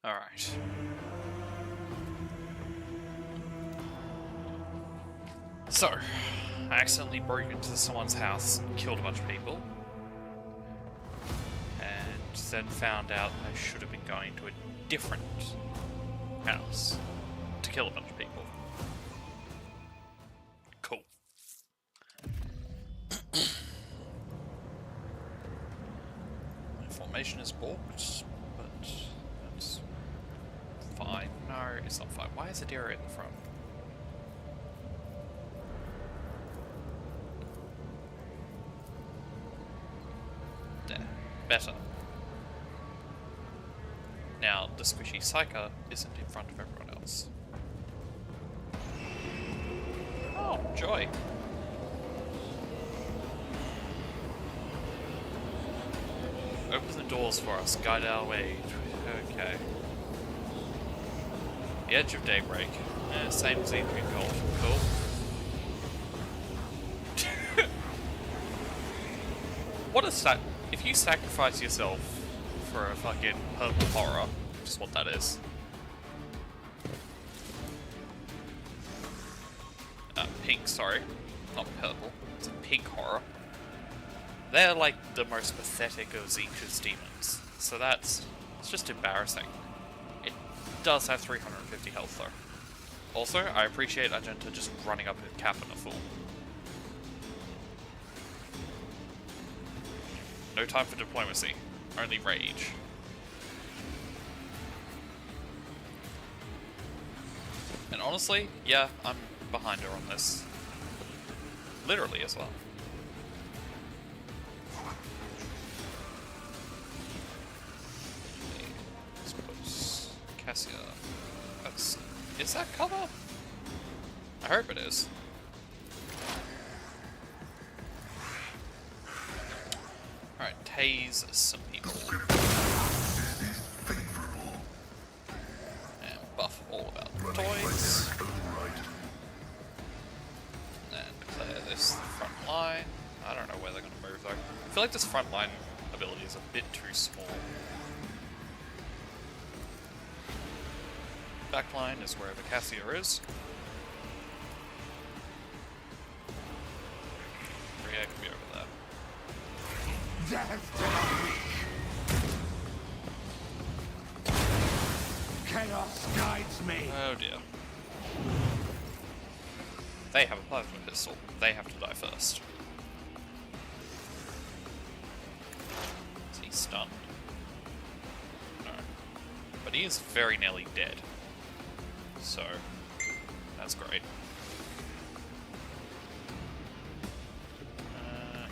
Alright. So, I accidentally broke into someone's house and killed a bunch of people. And then found out I should have been going to a different house to kill a bunch of people. Cool. My formation is balked, but that's fine. No, it's not fine. Why is the area in the front? There. Better. Now, the squishy psyker isn't in front of everyone else. Oh, joy. Open the doors for us, guide our way. Okay. The edge of daybreak. Same as Adrian Gold. Cool. What is that? If you sacrifice yourself for a fucking purple horror, which is what that is. Pink, sorry. Not purple. It's a pink horror. They're like the most pathetic of Zeke's demons. So it's just embarrassing. It does have 350 health though. Also, I appreciate Argenta just running up and capping a fool. No time for diplomacy, only rage. And honestly, yeah, I'm behind her on this. Literally as well. Suppose Cassia. Is that cover? I hope it is. Alright, tase some people. And buff all of our toys. And declare this the front line. I don't know where they're going to move though. I feel like this front line ability is a bit too small. Backline is wherever Cassia is. Rhea can be over there. Death to the weak. Chaos guides me. Oh dear. They have a plasma pistol. They have to die first. Is he stunned? No. But he is very nearly dead. So, that's great. Yeah,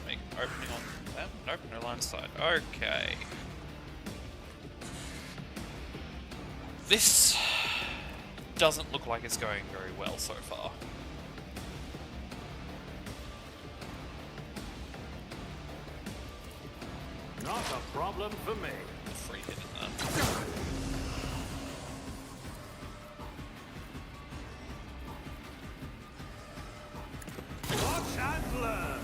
make an opening on that. Nope, no line of sight. Okay. This doesn't look like it's going very well so far. Not a problem for me. Free hit in there. Watch and learn.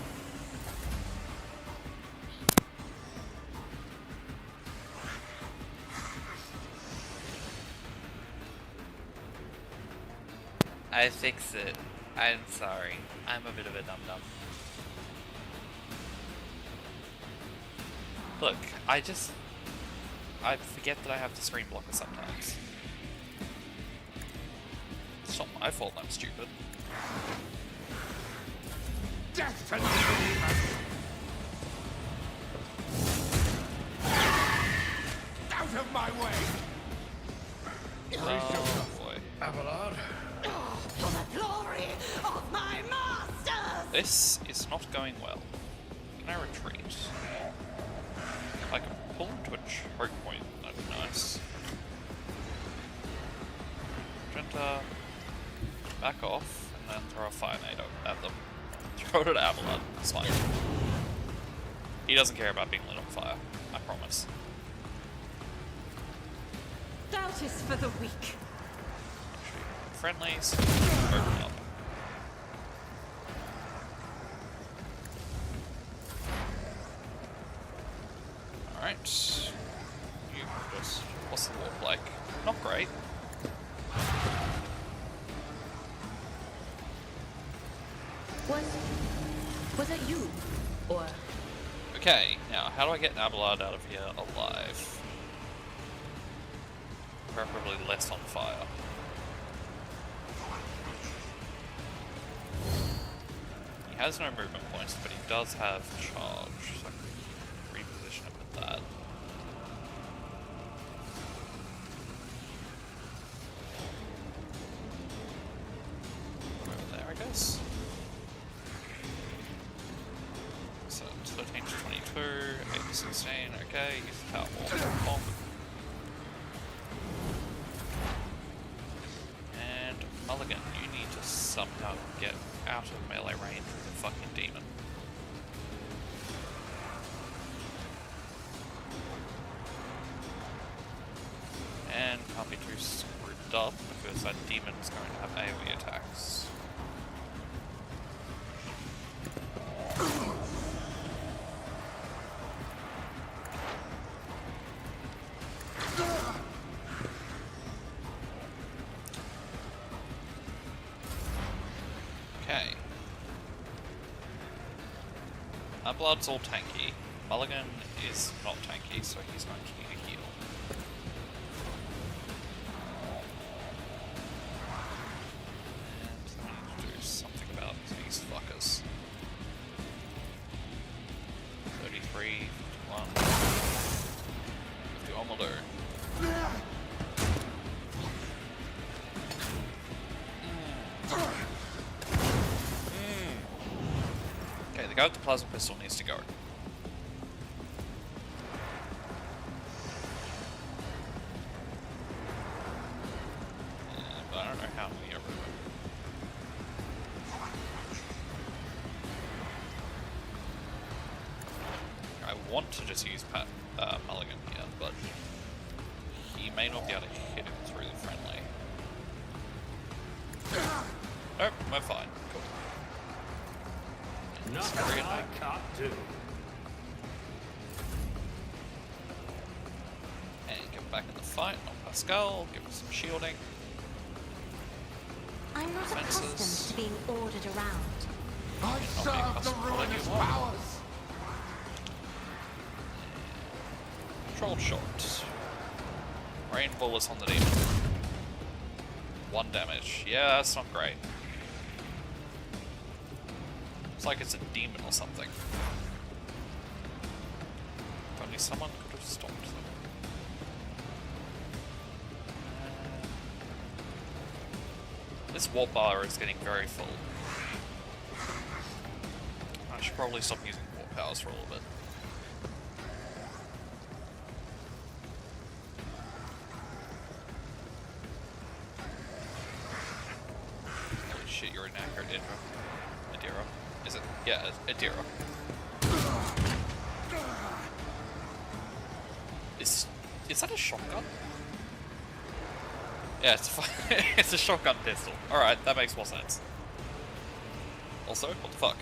I fixed it. I'm sorry. I'm a bit of a dum-dum. Look, I forget that I have the screen blocker sometimes. It's not my fault I'm stupid. Death to the demon. Out of my way. Oh boy. Abelard. For the glory of my masters! This is not going well. Can I retreat? I can pull him to a choke point. That'd be nice. Trenta, back off, and then throw a fire nade at them. Throw it at Abelard. It's fine. He doesn't care about being lit on fire. I promise. Doubt is for the weak. Friendlies, open up. Alright. You just... what's the warp like? Was it you? Or Okay, now how do I get Abelard out of here alive? Preferably less on fire. He has no movement points, but he does have charge, so I can reposition him with that. Over there, I guess. So 13 to 22, 8 to 16, okay, he's power wall. And Mulligan, you need to somehow get out of melee range with the fucking demon. And can't be too screwed up because that demon's going to have AoE attacks. Okay. Blood's all tanky. Mulligan is not tanky, so he's going to need a heal. And I need to do something about these fuckers. 33, 51, 50 almost there. Okay, the guy with the plasma pistol needs to go. But I don't know how many are removed. I want to just use Mulligan here, but he may not be able to hit him through the friendly. Nope, we're fine. Cool. Nothing I can't do. And get back in the fight on Pascal, give us some shielding. I'm not accustomed Fences. to being ordered around. I serve the ruinous powers. Controlled shot. Rain bullets on the demon. 1 damage. Yeah, that's not great. It's like it's a demon or something. If only someone could have stopped them. This warp bar is getting very full. I should probably stop using warp powers for a little bit. Holy shit, you're inaccurate, Adira. Is it? Yeah, Adira. Is that a shotgun? Yeah, it's a shotgun pistol. Alright, that makes more sense. Also, what the fuck?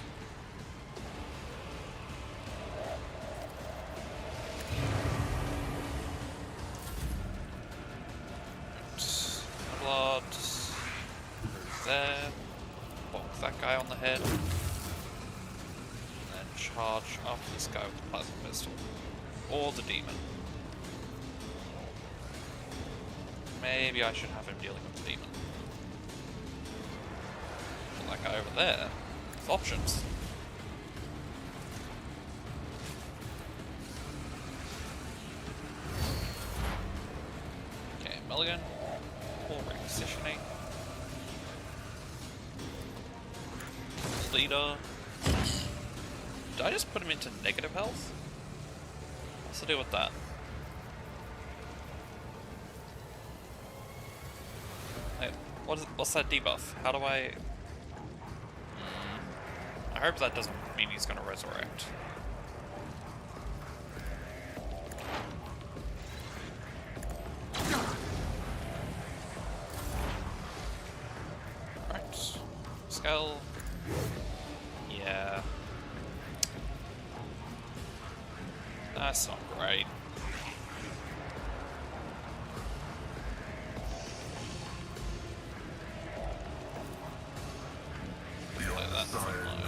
Blood. There. Bonk that guy on the head. And then charge after this guy with the plasma pistol. Or the demon. Maybe I should have him dealing with the demon. But that guy over there, with options. Okay, Mulligan. Full requisitioning. Leader. Did I just put him into negative health? What's the deal with that? Wait, what's that debuff? How do I... I hope that doesn't mean he's gonna resurrect. Alright. Skull. Yeah. That's not great. Play that in front line.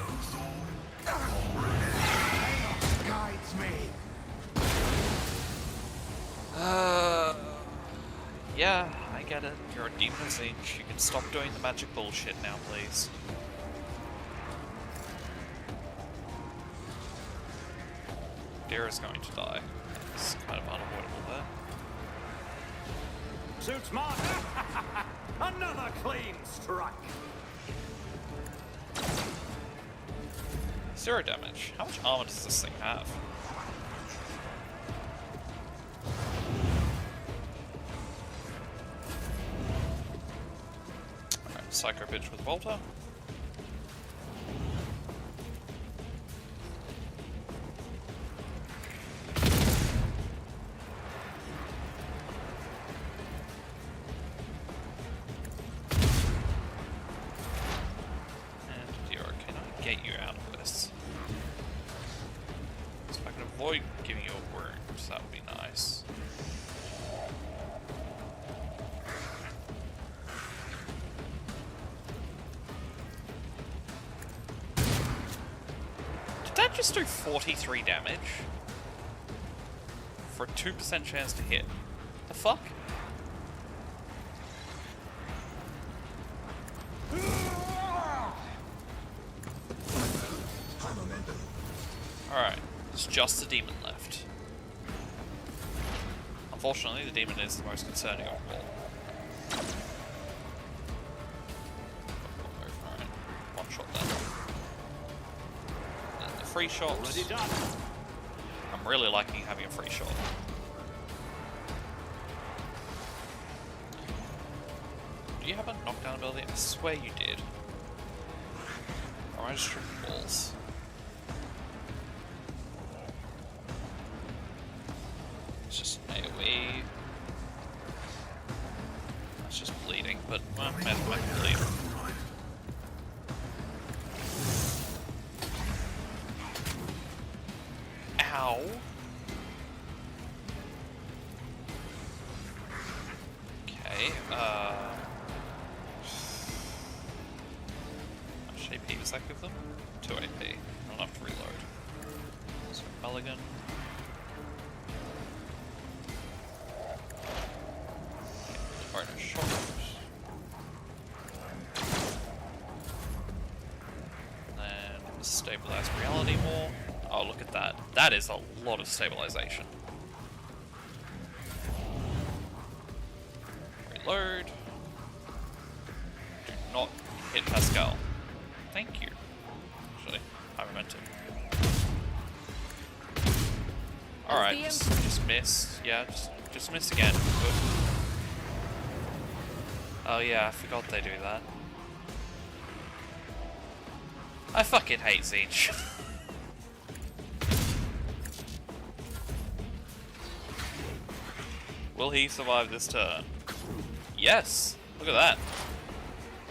Yeah, I get it. You're a demon of Zinch. You can stop doing the magic bullshit now, please. Dira's going to die. It's kind of unavoidable there. Suits mark. Another clean strike. 0 damage. How much armor does this thing have? Alright, Psycho Bitch with Volta. Get you out of this. So if I can avoid giving you a wound, that would be nice. Did that just do 43 damage? For a 2% chance to hit? The fuck? Alright, there's just the demon left. Unfortunately, the demon is the most concerning of all. Alright, one shot then. And then the free shot. I'm really liking having a free shot. Do you have a knockdown ability? I swear you did. Or am I just tripping balls? It's just an AoE. That's just bleeding, but well, might bleed. Ow. Okay, how much AP does that give them? 2 AP. I don't have to reload. So Mulligan. Bonus shot. And then stabilize reality more. Oh, look at that. That is a lot of stabilization. Reload. Do not hit Pascal. Thank you. Actually, I meant to. Alright, just miss. Yeah, just miss again. Good. Oh yeah, I forgot they do that. I fucking hate Zinch. Will he survive this turn? Yes! Look at that.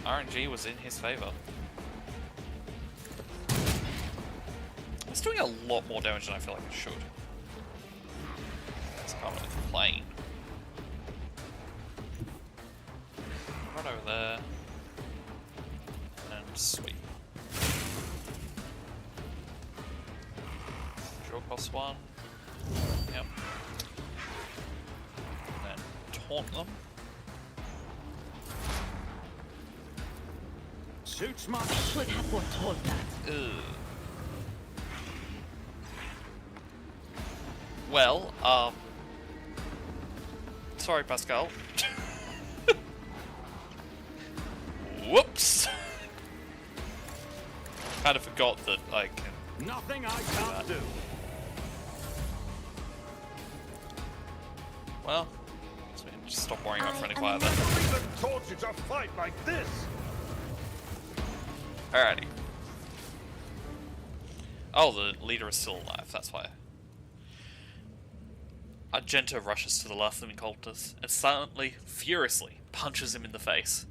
RNG was in his favor. It's doing a lot more damage than I feel like it should. It's kind of a complaint. Run over there. And sweep. Draw cost 1. Yep. And then taunt them. Suits my Should have foretold that. Ugh. Well, sorry, Pascal. Whoops! Kind of forgot that I can. nothing I can't do. Well, so we can just stop worrying about friendly fire I then. Even taught you to fight like this. Alrighty. Oh, the leader is still alive, that's why. Argento rushes to the last living cultist and silently, furiously punches him in the face.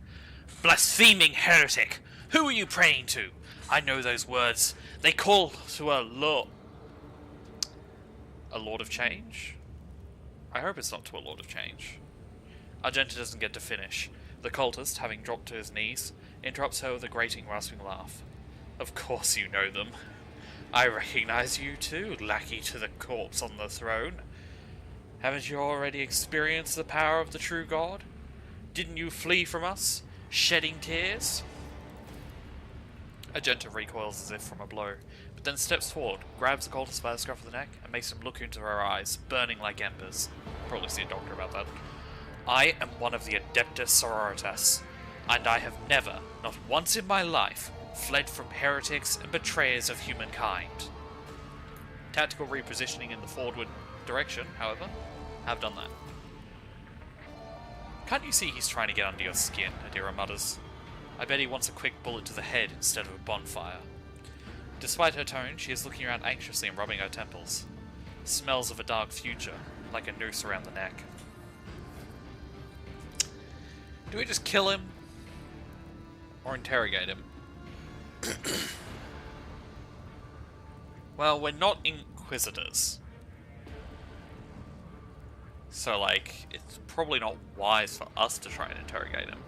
Blaspheming heretic! Who are you praying to? I know those words. They call to a lord. A lord of change? I hope it's not to a lord of change. Argento doesn't get to finish. The cultist, having dropped to his knees, interrupts her with a grating, rasping laugh. Of course you know them. I recognize you too, lackey to the corpse on the throne. Haven't you already experienced the power of the true God? Didn't you flee from us, shedding tears? Argenta recoils as if from a blow, but then steps forward, grabs the cultist by the scruff of the neck, and makes him look into her eyes, burning like embers. Probably see a doctor about that. I am one of the Adeptus Sororitas, and I have never, not once in my life, fled from heretics and betrayers of humankind. Tactical repositioning in the forward direction, however, have done that. Can't you see he's trying to get under your skin? Adira mutters. I bet he wants a quick bullet to the head instead of a bonfire. Despite her tone, she is looking around anxiously and rubbing her temples. Smells of a dark future, like a noose around the neck. Do we just kill him? Or interrogate him? Well, we're not inquisitors. So, like, it's probably not wise for us to try and interrogate him.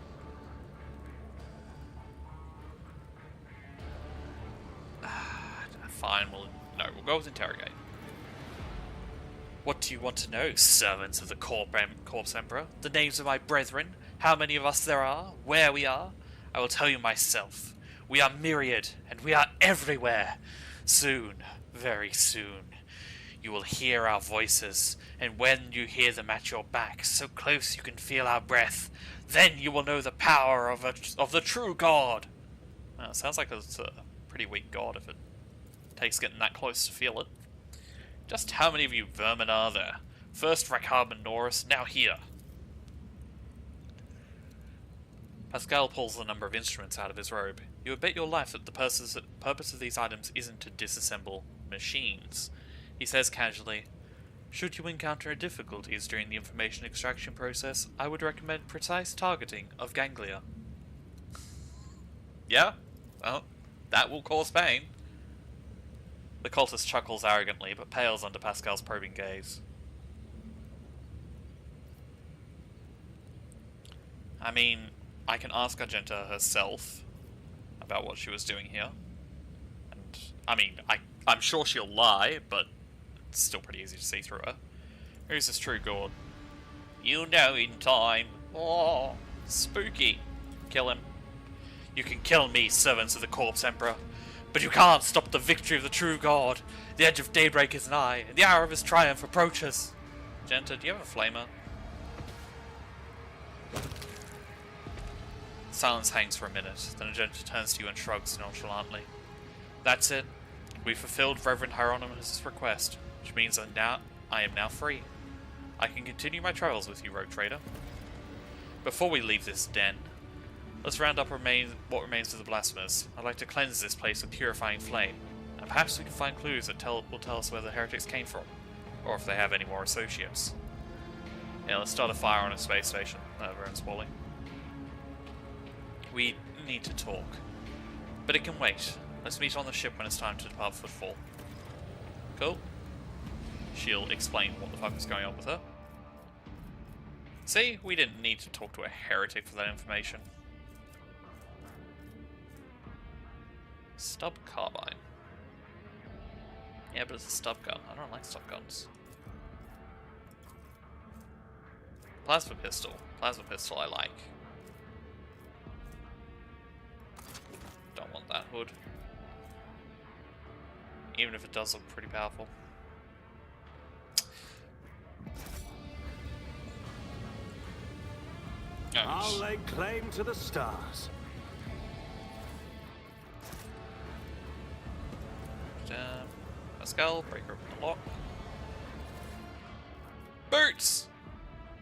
Fine, we'll go with interrogate. What do you want to know, servants of the Corpse Emperor? The names of my brethren? How many of us there are? Where we are? I will tell you myself. We are myriad, and we are everywhere. Soon, very soon, you will hear our voices, and when you hear them at your back, so close you can feel our breath, then you will know the power of the true God. Well, it sounds like it's a pretty weak God if it takes getting that close to feel it. Just how many of you vermin are there? First Rakab and Norris, now here. Pascal pulls a number of instruments out of his robe. You would bet your life that the purpose of these items isn't to disassemble machines. He says casually, should you encounter difficulties during the information extraction process, I would recommend precise targeting of ganglia. Yeah? Well, that will cause pain. The cultist chuckles arrogantly, but pales under Pascal's probing gaze. I mean, I can ask Argenta herself about what she was doing here. And, I mean, I'm sure she'll lie, but it's still pretty easy to see through her. Who's this true god? You know in time. Oh, spooky. Kill him. You can kill me, servants of the Corpse Emperor. But you can't stop the victory of the true God. The edge of daybreak is nigh, and the hour of his triumph approaches. Argenta, do you have a flamer? Silence hangs for a minute, then Argenta turns to you and shrugs nonchalantly. That's it. We fulfilled Reverend Hieronymus' request, which means I am now free. I can continue my travels with you, rogue trader. Before we leave this den, let's round up what remains of the blasphemers. I'd like to cleanse this place with purifying flame, and perhaps we can find clues that will tell us where the heretics came from, or if they have any more associates. Yeah, let's start a fire on a space station. Everyone's falling. We need to talk, but it can wait. Let's meet on the ship when it's time to depart Footfall. Cool. She'll explain what the fuck is going on with her. See, we didn't need to talk to a heretic for that information. Stub carbine. Yeah, but it's a stub gun. I don't like stub guns. Plasma pistol. Plasma pistol I like. Don't want that hood. Even if it does look pretty powerful. I'll lay claim to the stars. Pascal, break open the lock. Boots!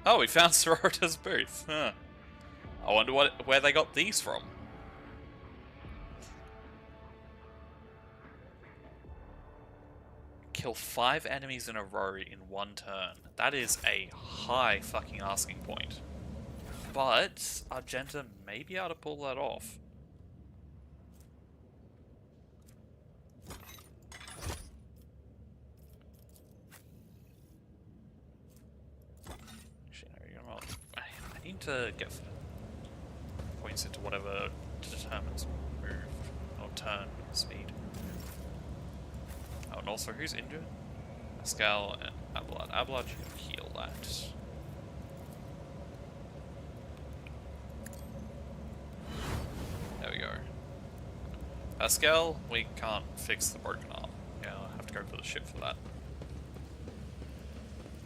Oh, we found Sororita's boots. Huh. I wonder where they got these from. Kill 5 enemies in a row in one turn. That is a high fucking asking point. But Argenta may be able to pull that off. Actually, no, you know what? I need to get points into whatever determines move or turn speed. Oh, and also, who's injured? Pascal and Abelard. Abelard, you can heal that. Pascal, we can't fix the broken arm. Yeah, I'll have to go for the ship for that.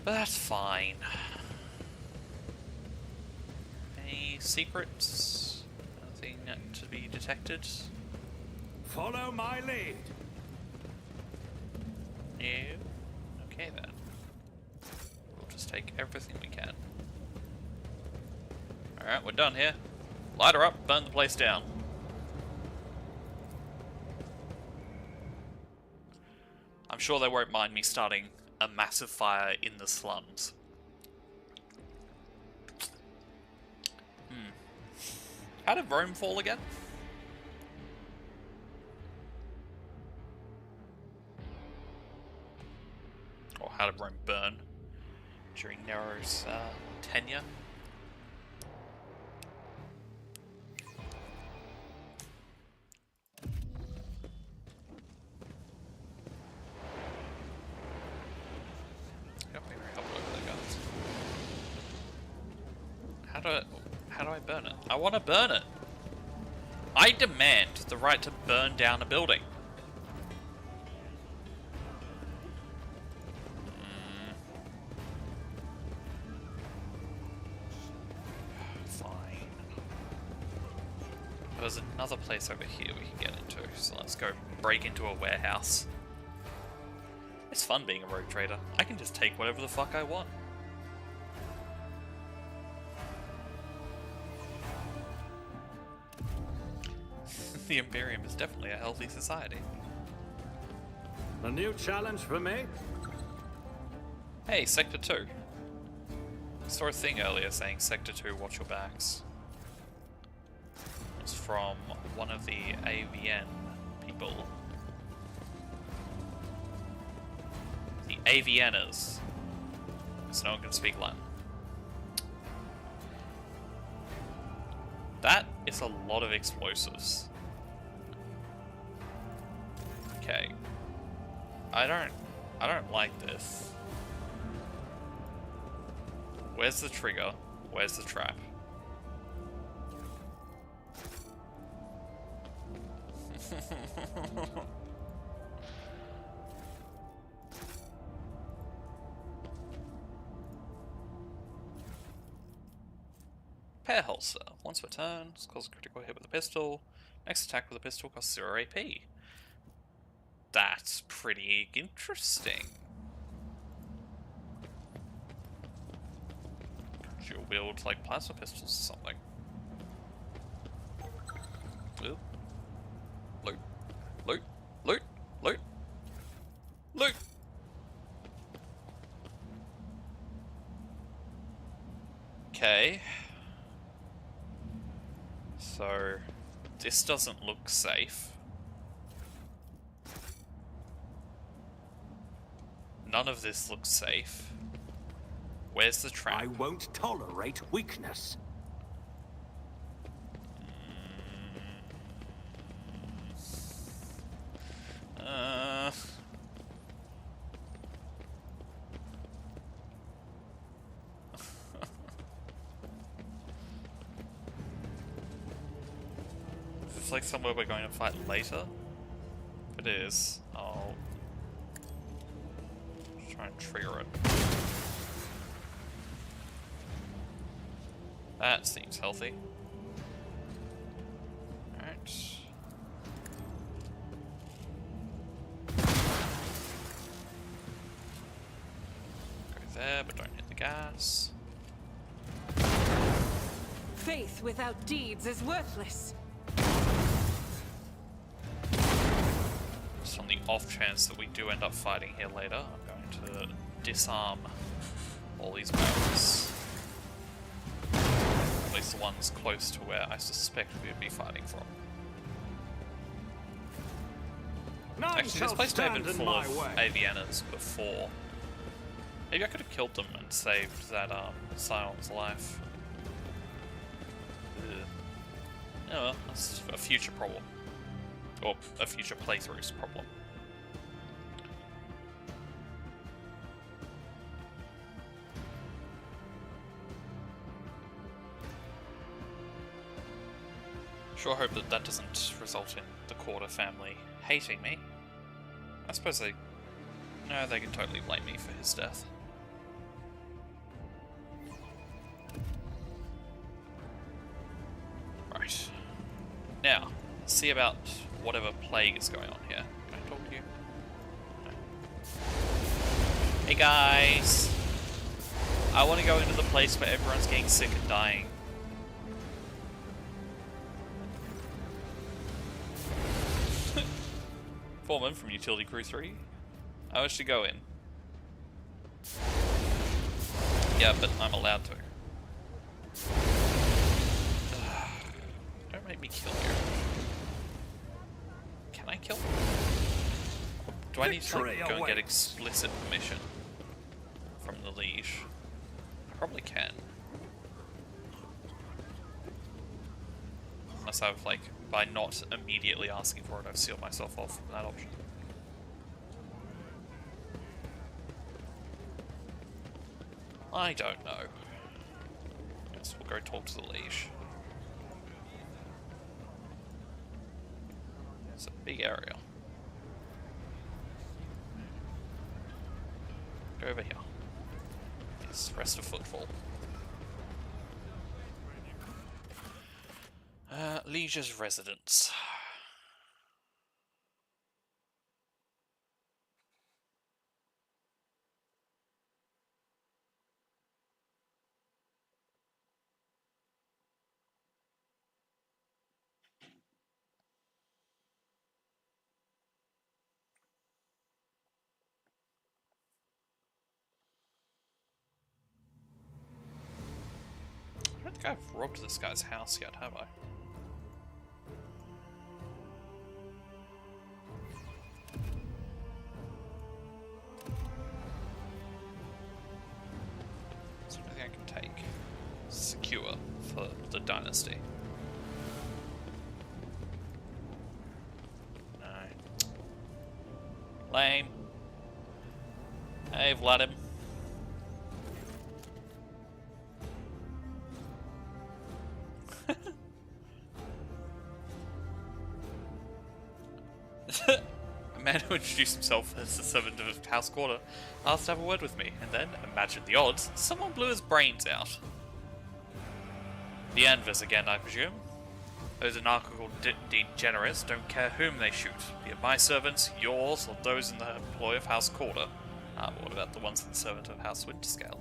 But that's fine. Any secrets? Nothing to be detected? Follow my lead. No? Okay then. We'll just take everything we can. Alright, we're done here. Light her up, burn the place down. I'm sure they won't mind me starting a massive fire in the slums. How did Rome fall again? Or how did Rome burn during Nero's tenure? How do I burn it? I want to burn it. I demand the right to burn down a building. Fine. There's another place over here we can get into, so let's go break into a warehouse. It's fun being a rogue trader. I can just take whatever the fuck I want. The Imperium is definitely a healthy society. A new challenge for me? Hey, Sector 2. I saw a thing earlier saying Sector 2, watch your backs. It's from one of the AVN people. The AVNers. So no one can speak Latin. That is a lot of explosives. Okay. I don't like this. Where's the trigger? Where's the trap? Pair holster. Once per turn, cause a critical hit with a pistol. Next attack with a pistol costs 0 AP. That's pretty interesting. Dual wield like plasma pistols or something. Ooh. Loot. Loot. Loot. Loot. Loot. Okay. So, this doesn't look safe. None of this looks safe. Where's the trap? I won't tolerate weakness. Is this like somewhere we're going to fight later? If it is, I'll try and trigger it. That seems healthy. Alright. Go there, but don't hit the gas. Faith without deeds is worthless. Just on the off chance that we do end up fighting here later, I'm going to disarm all these barrels. At least the ones close to where I suspect we would be fighting from. None Actually, this shall place may have stand been in full my of way. avianers before. Maybe I could have killed them and saved that Scion's life. Ugh. Oh well, that's a future problem. Or a future playthrough's problem. Sure hope that that doesn't result in the Quarter family hating me. I suppose they... No, they can totally blame me for his death. Right. Now, let's see about whatever plague is going on here. Can I talk to you? No. Hey guys! I want to go into the place where everyone's getting sick and dying. Foreman from Utility Crew 3. I wish to go in. Yeah, but I'm allowed to. Don't make me kill you. Can I kill? Do I need to like, go and get explicit permission from the liege? I probably can. Unless I've like, by not immediately asking for it, I've sealed myself off from that option. I don't know. Guess we'll go talk to the liege. It's a big area. Go over here. Yes, rest of footfall. Liege's residence. I don't think I've robbed this guy's house yet, have I? Is there anything I can take? Secure for the dynasty. No. Lame. Hey, Vladim. A man who introduced himself as the servant of House Quarter asked to have a word with me, and then, imagine the odds, someone blew his brains out. The Anvers again, I presume. Those anarchical degenerates don't care whom they shoot, be it my servants, yours, or those in the employ of House Quarter. Ah, but what about the ones in the servant of House Winterscale?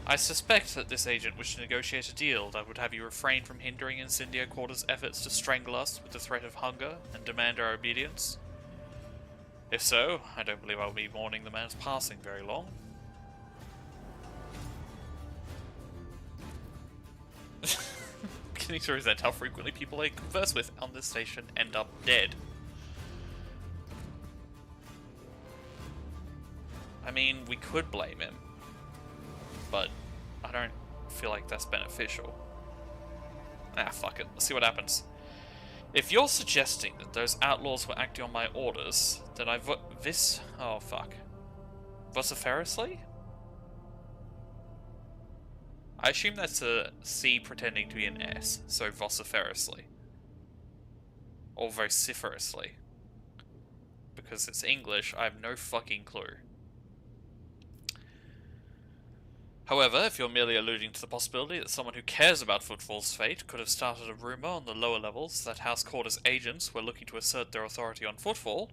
I suspect that this agent wished to negotiate a deal that would have you refrain from hindering Incendia Quarter's efforts to strangle us with the threat of hunger and demand our obedience. If so, I don't believe I'll be mourning the man's passing very long. Beginning to resent how frequently people I converse with on this station end up dead. I mean, we could blame him, but I don't feel like that's beneficial. Ah, fuck it. Let's see what happens. If you're suggesting that those outlaws were acting on my orders, then I oh, fuck. Vociferously? I assume that's a C pretending to be an S, so vociferously. Or vociferously. Because it's English, I have no fucking clue. However, if you're merely alluding to the possibility that someone who cares about Footfall's fate could have started a rumour on the lower levels that House Quarter's agents were looking to assert their authority on Footfall,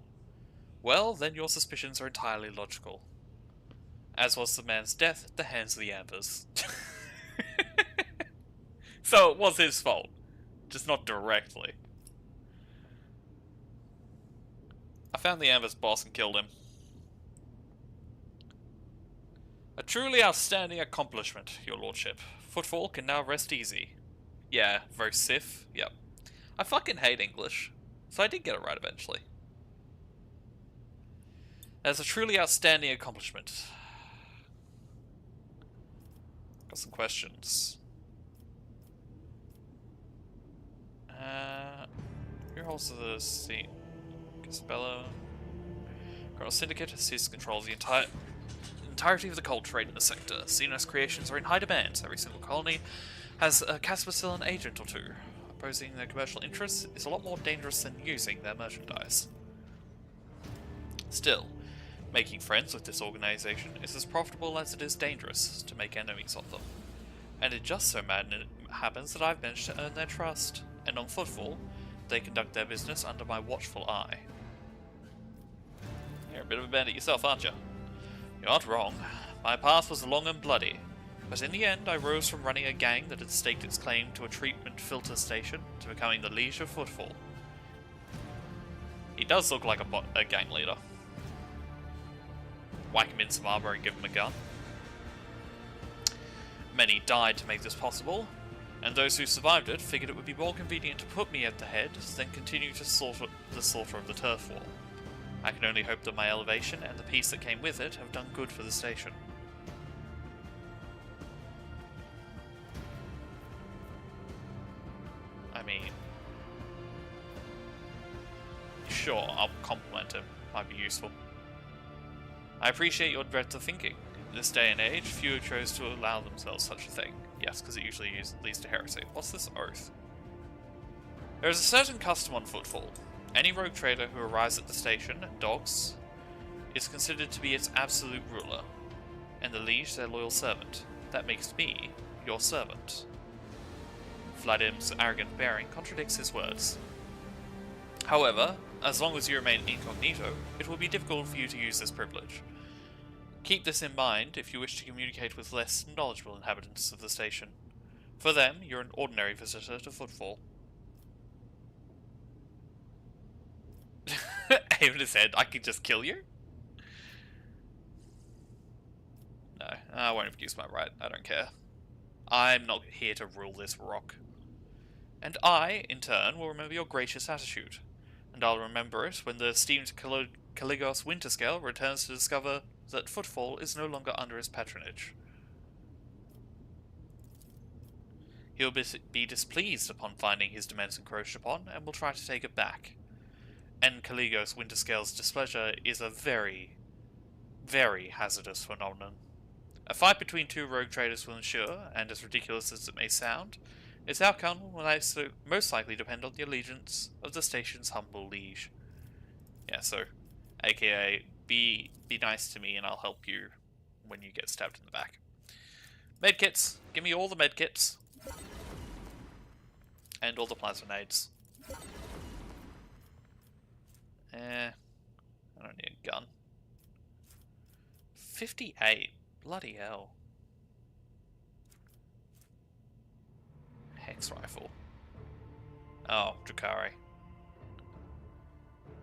well, then your suspicions are entirely logical. As was the man's death at the hands of the Ambers. So it was his fault, just not directly. I found the Ambers boss and killed him. A truly outstanding accomplishment, your lordship. Footfall can now rest easy. Yeah, vocif, yep. I fucking hate English, so I did get it right eventually. That's a truly outstanding accomplishment. Got some questions. Who holds the seat? Casabella. Colonel Syndicate has seized control of the entirety of the coal trade in the sector. CNS creations are in high demand. Every single colony Has Casper still an agent or two? Opposing their commercial interests is a lot more dangerous than using their merchandise. Still, making friends with this organization is as profitable as it is dangerous to make enemies of them. And it just so happens that I've managed to earn their trust, and on Footfall, they conduct their business under my watchful eye. You're a bit of a bandit yourself, aren't you? You aren't wrong. My path was long and bloody, but in the end I rose from running a gang that had staked its claim to a treatment filter station to becoming the liege of Footfall. He does look like a gang leader. Whack him in some armor and give him a gun. Many died to make this possible, and those who survived it figured it would be more convenient to put me at the head than continue to slaughter of the turf war. I can only hope that my elevation and the peace that came with it have done good for the station. I mean, sure, I'll compliment him. Might be useful. I appreciate your breadth of thinking. In this day and age, few chose to allow themselves such a thing. Yes, because it usually leads to heresy. What's this oath? There is a certain custom on Footfall. Any rogue trader who arrives at the station, docks, is considered to be its absolute ruler, and the liege their loyal servant. That makes me your servant. Vladim's arrogant bearing contradicts his words. However, as long as you remain incognito, it will be difficult for you to use this privilege. Keep this in mind if you wish to communicate with less knowledgeable inhabitants of the station. For them, you're an ordinary visitor to Footfall. Aim at his head, I could just kill you? No, I won't abuse my right, I don't care. I'm not here to rule this rock. And I, in turn, will remember your gracious attitude. And I'll remember it when the esteemed Caligos Winterscale returns to discover that Footfall is no longer under his patronage. He'll be displeased upon finding his demands encroached upon, and will try to take it back. And Caligos Winterscale's displeasure is a very, very hazardous phenomenon. A fight between two rogue traders will ensure, and as ridiculous as it may sound, its outcome will most likely depend on the allegiance of the station's humble liege. Yeah, so, aka, be nice to me and I'll help you when you get stabbed in the back. Medkits! Give me all the medkits! And all the plasma nades. I don't need a gun. 58. Bloody hell. Hex rifle. Oh, Drukhari.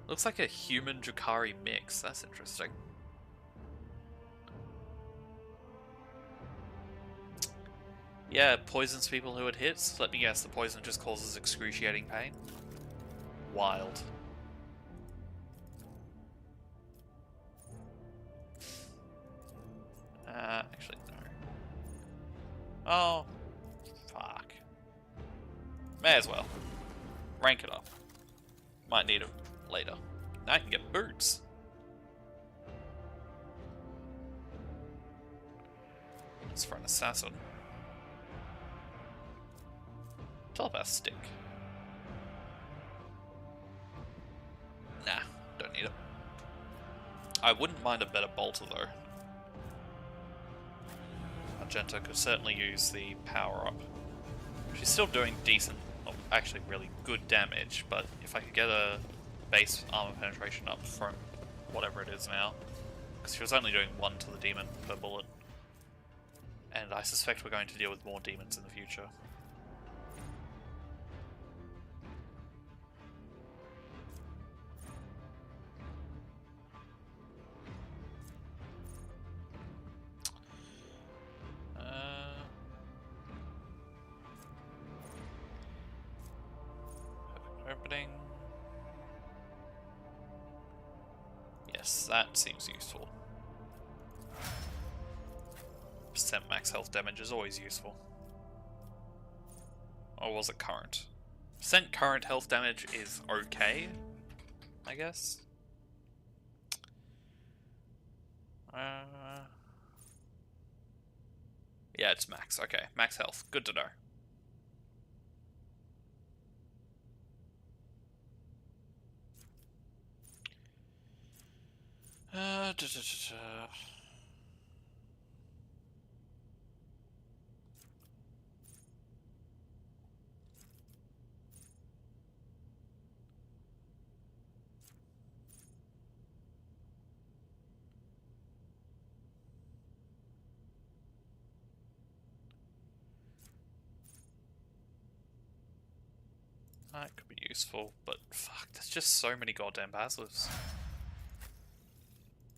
Looks like a human Drukhari mix. That's interesting. Yeah, it poisons people who it hits. Let me guess, the poison just causes excruciating pain. Wild. Actually, no. Oh, fuck. May as well. Rank it up. Might need it later. Now I can get boots. It's for an assassin. Telepath stick. Nah, don't need it. I wouldn't mind a better bolter though. Argenta could certainly use the power up. She's still doing decent, well, actually really good damage, but if I could get a base armor penetration up from whatever it is now, because she was only doing 1 to the demon per bullet, and I suspect we're going to deal with more demons in the future. Opening. Yes, that seems useful. Percent max health damage is always useful. Or was it current? Percent current health damage is okay, I guess. Yeah, it's max. Okay, max health. Good to know. That could be useful, but fuck, there's just so many goddamn passives. I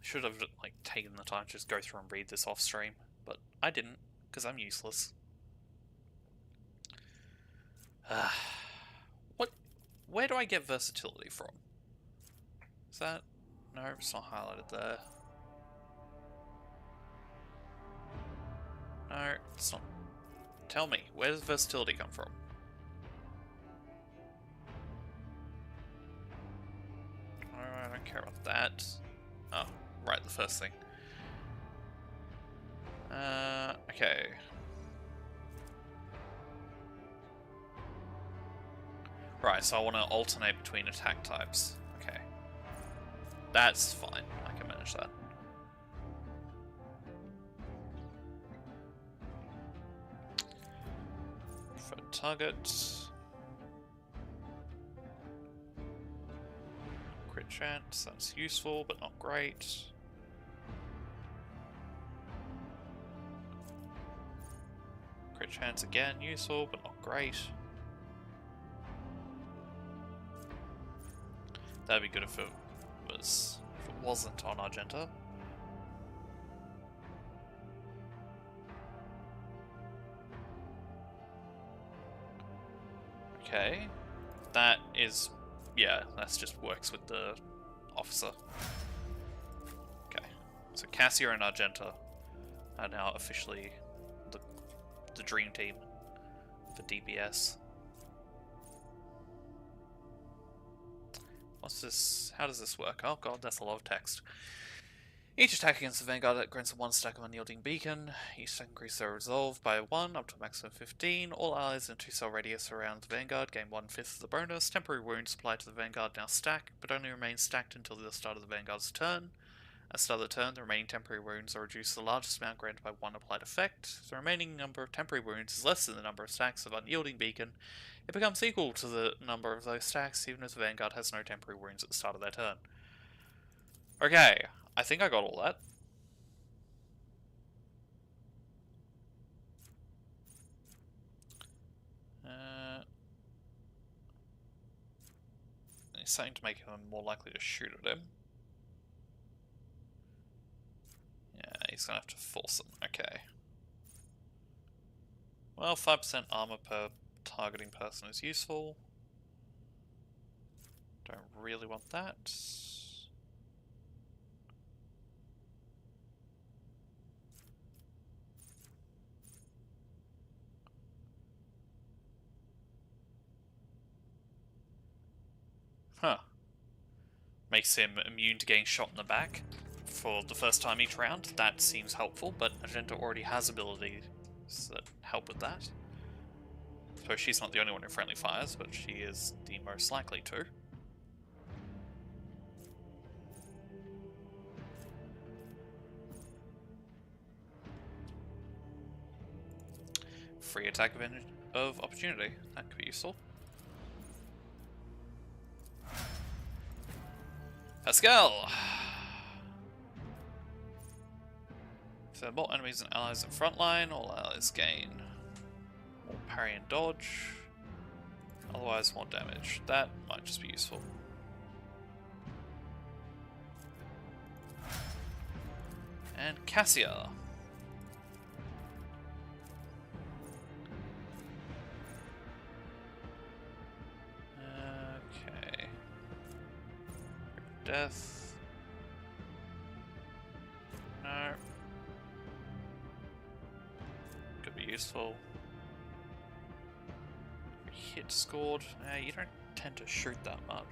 should have like taken the time to just go through and read this off stream, but I didn't, because I'm useless. What? Where do I get versatility from? Is that... No, it's not highlighted there. No, it's not. Tell me, where does versatility come from? No, I don't care about that. Oh, right, the first thing. Okay. Right, so I want to alternate between attack types. Okay. That's fine, I can manage that. For target. Crit chance, that's useful, but not great. Crit chance again, useful, but not great. That'd be good if it wasn't on Argenta. Okay. That is... yeah, that just works with the officer. Okay. So Cassia and Argenta are now officially the dream team for DPS. What's this? How does this work? Oh god, that's a lot of text. Each attack against the Vanguard grants 1 stack of Unyielding Beacon. Each stack increases their resolve by 1 up to a maximum of 15. All allies in a 2-cell radius around the Vanguard gain 1/5 of the bonus. Temporary wounds applied to the Vanguard now stack, but only remain stacked until the start of the Vanguard's turn. At the start of the turn, the remaining temporary wounds are reduced to the largest amount granted by 1 applied effect. If the remaining number of temporary wounds is less than the number of stacks of Unyielding Beacon, it becomes equal to the number of those stacks, even if the Vanguard has no temporary wounds at the start of their turn. Okay, I think I got all that. He's something to make him more likely to shoot at him. Yeah, he's gonna have to force him. Okay. Well, 5% armor per targeting person is useful. Don't really want that. Huh. Makes him immune to getting shot in the back for the first time each round. That seems helpful, but Argenta already has abilities that help with that. So she's not the only one who friendly fires, but she is the most likely to. Free attack of opportunity. That could be useful. Pascal! If there are more enemies and allies in frontline, all allies gain more parry and dodge. Otherwise, more damage. That might just be useful. And Cassia. Okay. Death. No. Could be useful. Hit scored. You don't tend to shoot that much.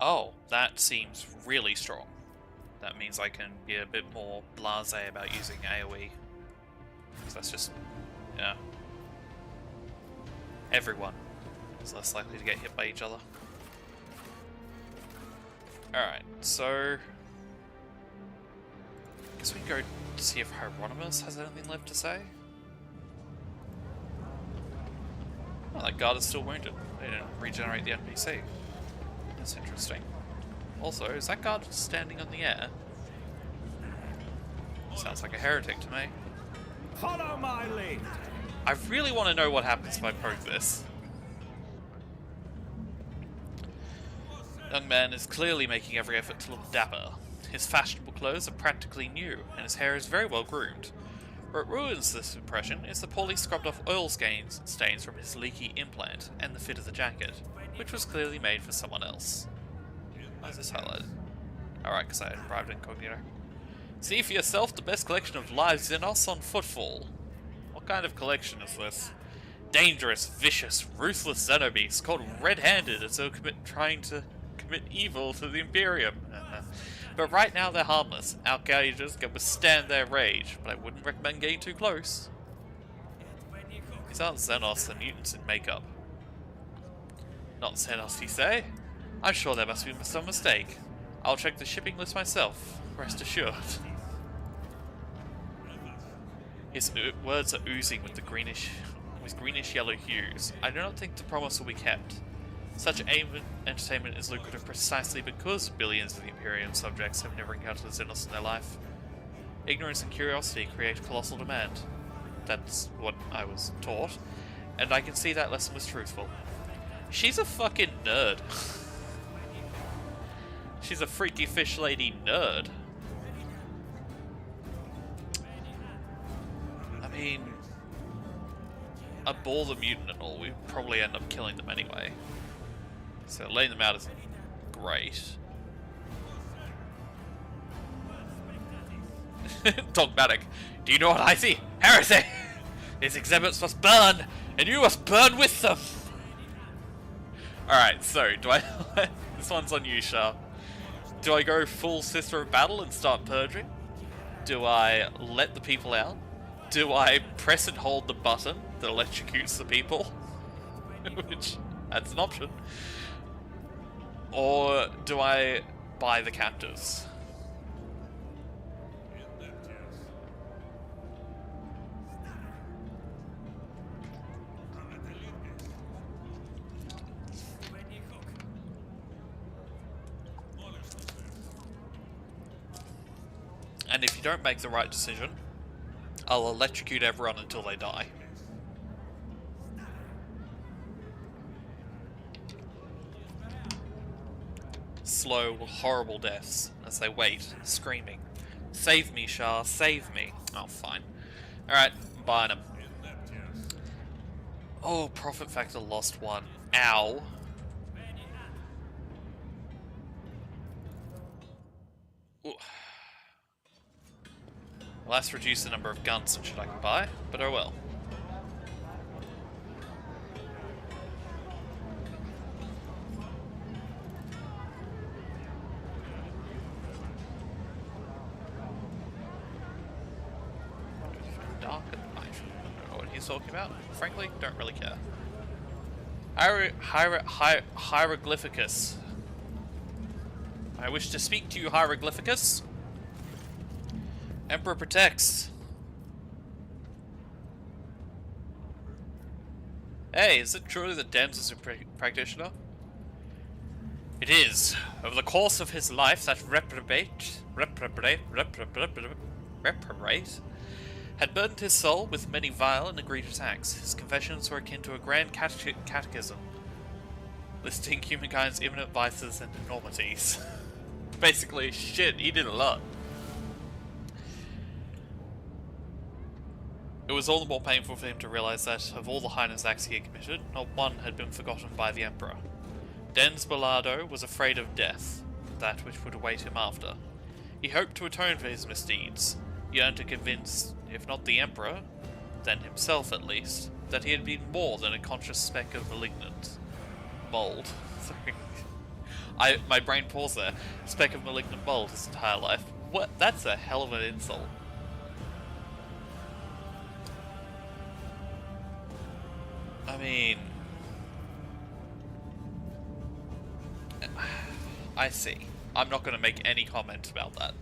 Oh, that seems really strong. that means I can be a bit more blasé about using AoE. So that's just, yeah. Everyone is less likely to get hit by each other. Alright, so I guess we can go see if Hieronymus has anything left to say. Oh, that guard is still wounded. They didn't regenerate the NPC. That's interesting. Also, is that guard standing on the air? Sounds like a heretic to me. Follow my lead. I really want to know what happens if I poke this. Young man is clearly making every effort to look dapper. His fashionable clothes are practically new, and his hair is very well groomed. What ruins this impression is the poorly scrubbed off oil stains from his leaky implant and the fit of the jacket, which was clearly made for someone else. Why is this highlighted? Alright, because I had private incognito. See for yourself the best collection of live Xenos on footfall. What kind of collection is this? Dangerous, vicious, ruthless Xenobeasts called red-handed as though trying to commit evil to the Imperium. But right now they're harmless. Our gauges can withstand their rage, but I wouldn't recommend getting too close. These aren't Xenos, they're mutants in makeup. Not Xenos, you say? I'm sure there must be some mistake. I'll check the shipping list myself, rest assured. His words are oozing with greenish yellow hues. I do not think the promise will be kept. Such entertainment is lucrative precisely because billions of the Imperium subjects have never encountered a Xenos in their life. Ignorance and curiosity create colossal demand. That's what I was taught, and I can see that lesson was truthful. She's a fucking nerd. She's a freaky fish lady nerd. I mean, abhor the mutant and all, we'd probably end up killing them anyway. So laying them out isn't great. Dogmatic. Do you know what I see? Heresy! These exhibits must burn, and you must burn with them! Alright, so, do I... this one's on you, Shah. Do I go full Sister of Battle and start purging? Do I let the people out? Do I press and hold the button that electrocutes the people? Which, that's an option. Or do I buy the captives? And if you don't make the right decision, I'll electrocute everyone until they die. Slow, horrible deaths as they wait, screaming, "Save me, Shah, save me." Oh, fine. Alright, I'm buying them. Oh, profit factor lost one. Ow. Ooh. Well, that's reduced the number of guns and shit I can buy, but oh well. Dark at night. I don't know what he's talking about. Frankly, don't really care. Hieroglyphicus. I wish to speak to you, Hieroglyphicus. Emperor protects. Hey, is it true that Dens is a practitioner? It is. Over the course of his life, that reprobate had burdened his soul with many vile and egregious acts. His confessions were akin to a grand catechism, listing humankind's imminent vices and enormities. Basically, shit, he did a lot. It was all the more painful for him to realize that, of all the heinous acts he had committed, not one had been forgotten by the Emperor. Dens Bellardo was afraid of death, that which would await him after. He hoped to atone for his misdeeds. He yearned to convince, if not the Emperor, then himself at least, that he had been more than a conscious speck of malignant mold. Sorry. My brain paused there. Speck of malignant mold his entire life. What? That's a hell of an insult. I mean... I see. I'm not going to make any comment about that.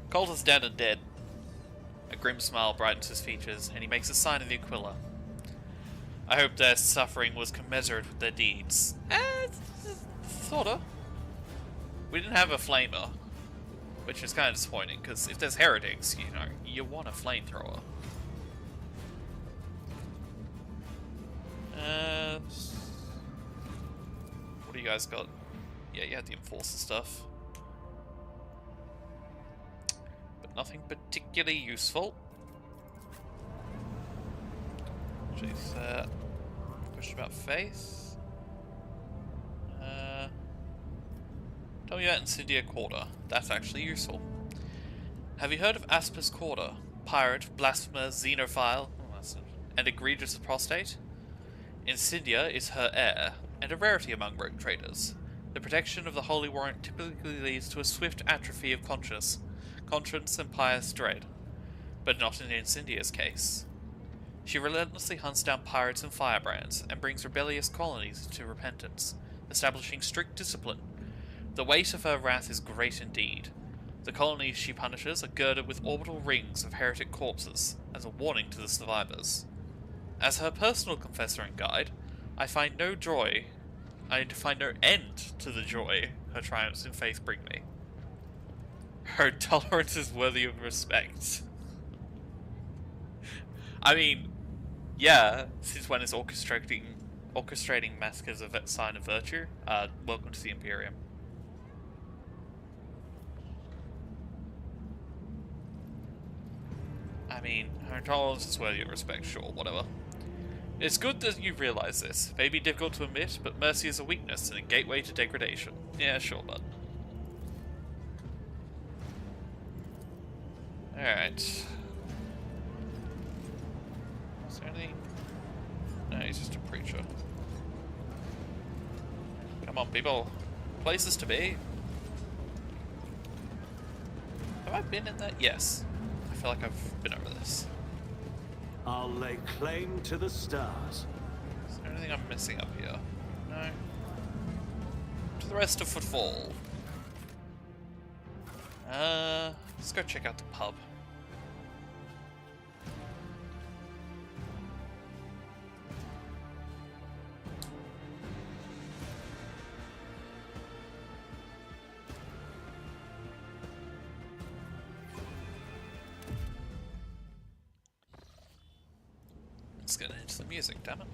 Colt is dead and dead. A grim smile brightens his features, and he makes a sign of the Aquila. I hope their suffering was commensurate with their deeds. Sorta. We didn't have a flamer, which is kind of disappointing, because if there's heretics, you know, you want a flamethrower. What do you guys got? Yeah, you had the Enforcer stuff. But nothing particularly useful. Jeez, question about faith. Tell me about Incendia Quarter. That's actually useful. Have you heard of Asper's Quarter? Pirate, blasphemer, xenophile, and egregious apostate? Incendia is her heir, and a rarity among rogue traders. The protection of the Holy Warrant typically leads to a swift atrophy of conscience and pious dread. But not in Incendia's case. She relentlessly hunts down pirates and firebrands, and brings rebellious colonies to repentance, establishing strict discipline. The weight of her wrath is great indeed. The colonies she punishes are girded with orbital rings of heretic corpses, as a warning to the survivors. As her personal confessor and guide, I find no end to the joy her triumphs in faith bring me. Her tolerance is worthy of respect. I mean, yeah, since when is orchestrating massacres a sign of virtue? Welcome to the Imperium. I mean, her tolerance is worthy of respect, sure, whatever. It's good that you realize this. It may be difficult to admit, but mercy is a weakness and a gateway to degradation. Yeah, sure, bud. Alright. Is there anything? No, he's just a preacher. Come on, people. Places to be. Have I been in that? Yes. I feel like I've been over this. I'll lay claim to the stars. Is there anything I'm missing up here? No. To the rest of Footfall. Let's go check out the pub. Let's get into the music, damn it.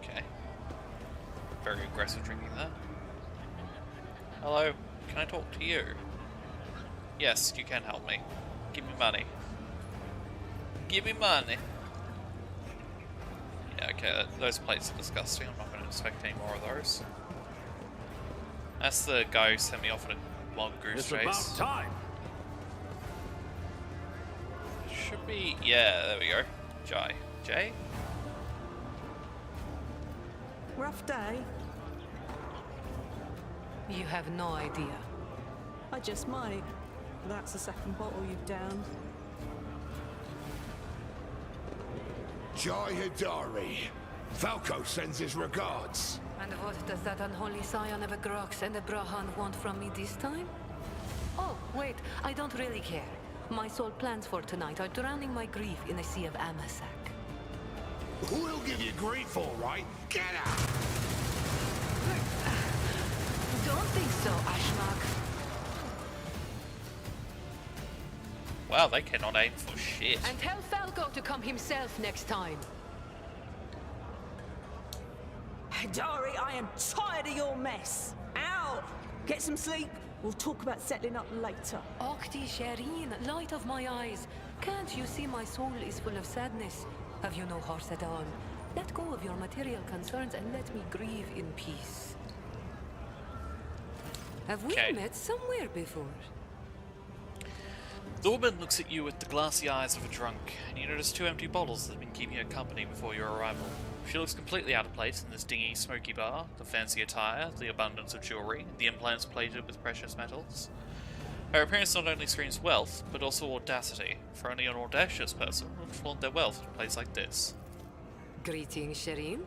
Okay. Very aggressive drinking there. Hello, can I talk to you? Yes, you can help me. Give me money. Give me money. Yeah, okay, those plates are disgusting. I'm not going to expect any more of those. That's the guy who sent me off on a long goose chase. It's about time. Should be, yeah, there we go. Jay? Rough day. You have no idea. I just might. That's the second bottle you've downed. Jai Hidari. Falco sends his regards. And what does that unholy scion of a Grox and a Brahan want from me this time? Oh, wait, I don't really care. My sole plans for tonight are drowning my grief in a sea of Amasak. We'll give you grief, all right. Get out! Don't think so, Ashmak. Wow, they cannot aim for shit. And tell Falco to come himself next time. Dari, I am tired of your mess. Out! Get some sleep. We'll talk about settling up later. Okti Shireen, light of my eyes. Can't you see my soul is full of sadness? Have you no horse at all? Let go of your material concerns and let me grieve in peace. Have we met somewhere before? The woman looks at you with the glassy eyes of a drunk, and you notice 2 empty bottles that have been keeping her company before your arrival. She looks completely out of place in this dingy, smoky bar, the fancy attire, the abundance of jewellery, the implants plated with precious metals. Her appearance not only screams wealth, but also audacity, for only an audacious person would flaunt their wealth in a place like this. Greetings, Shireen.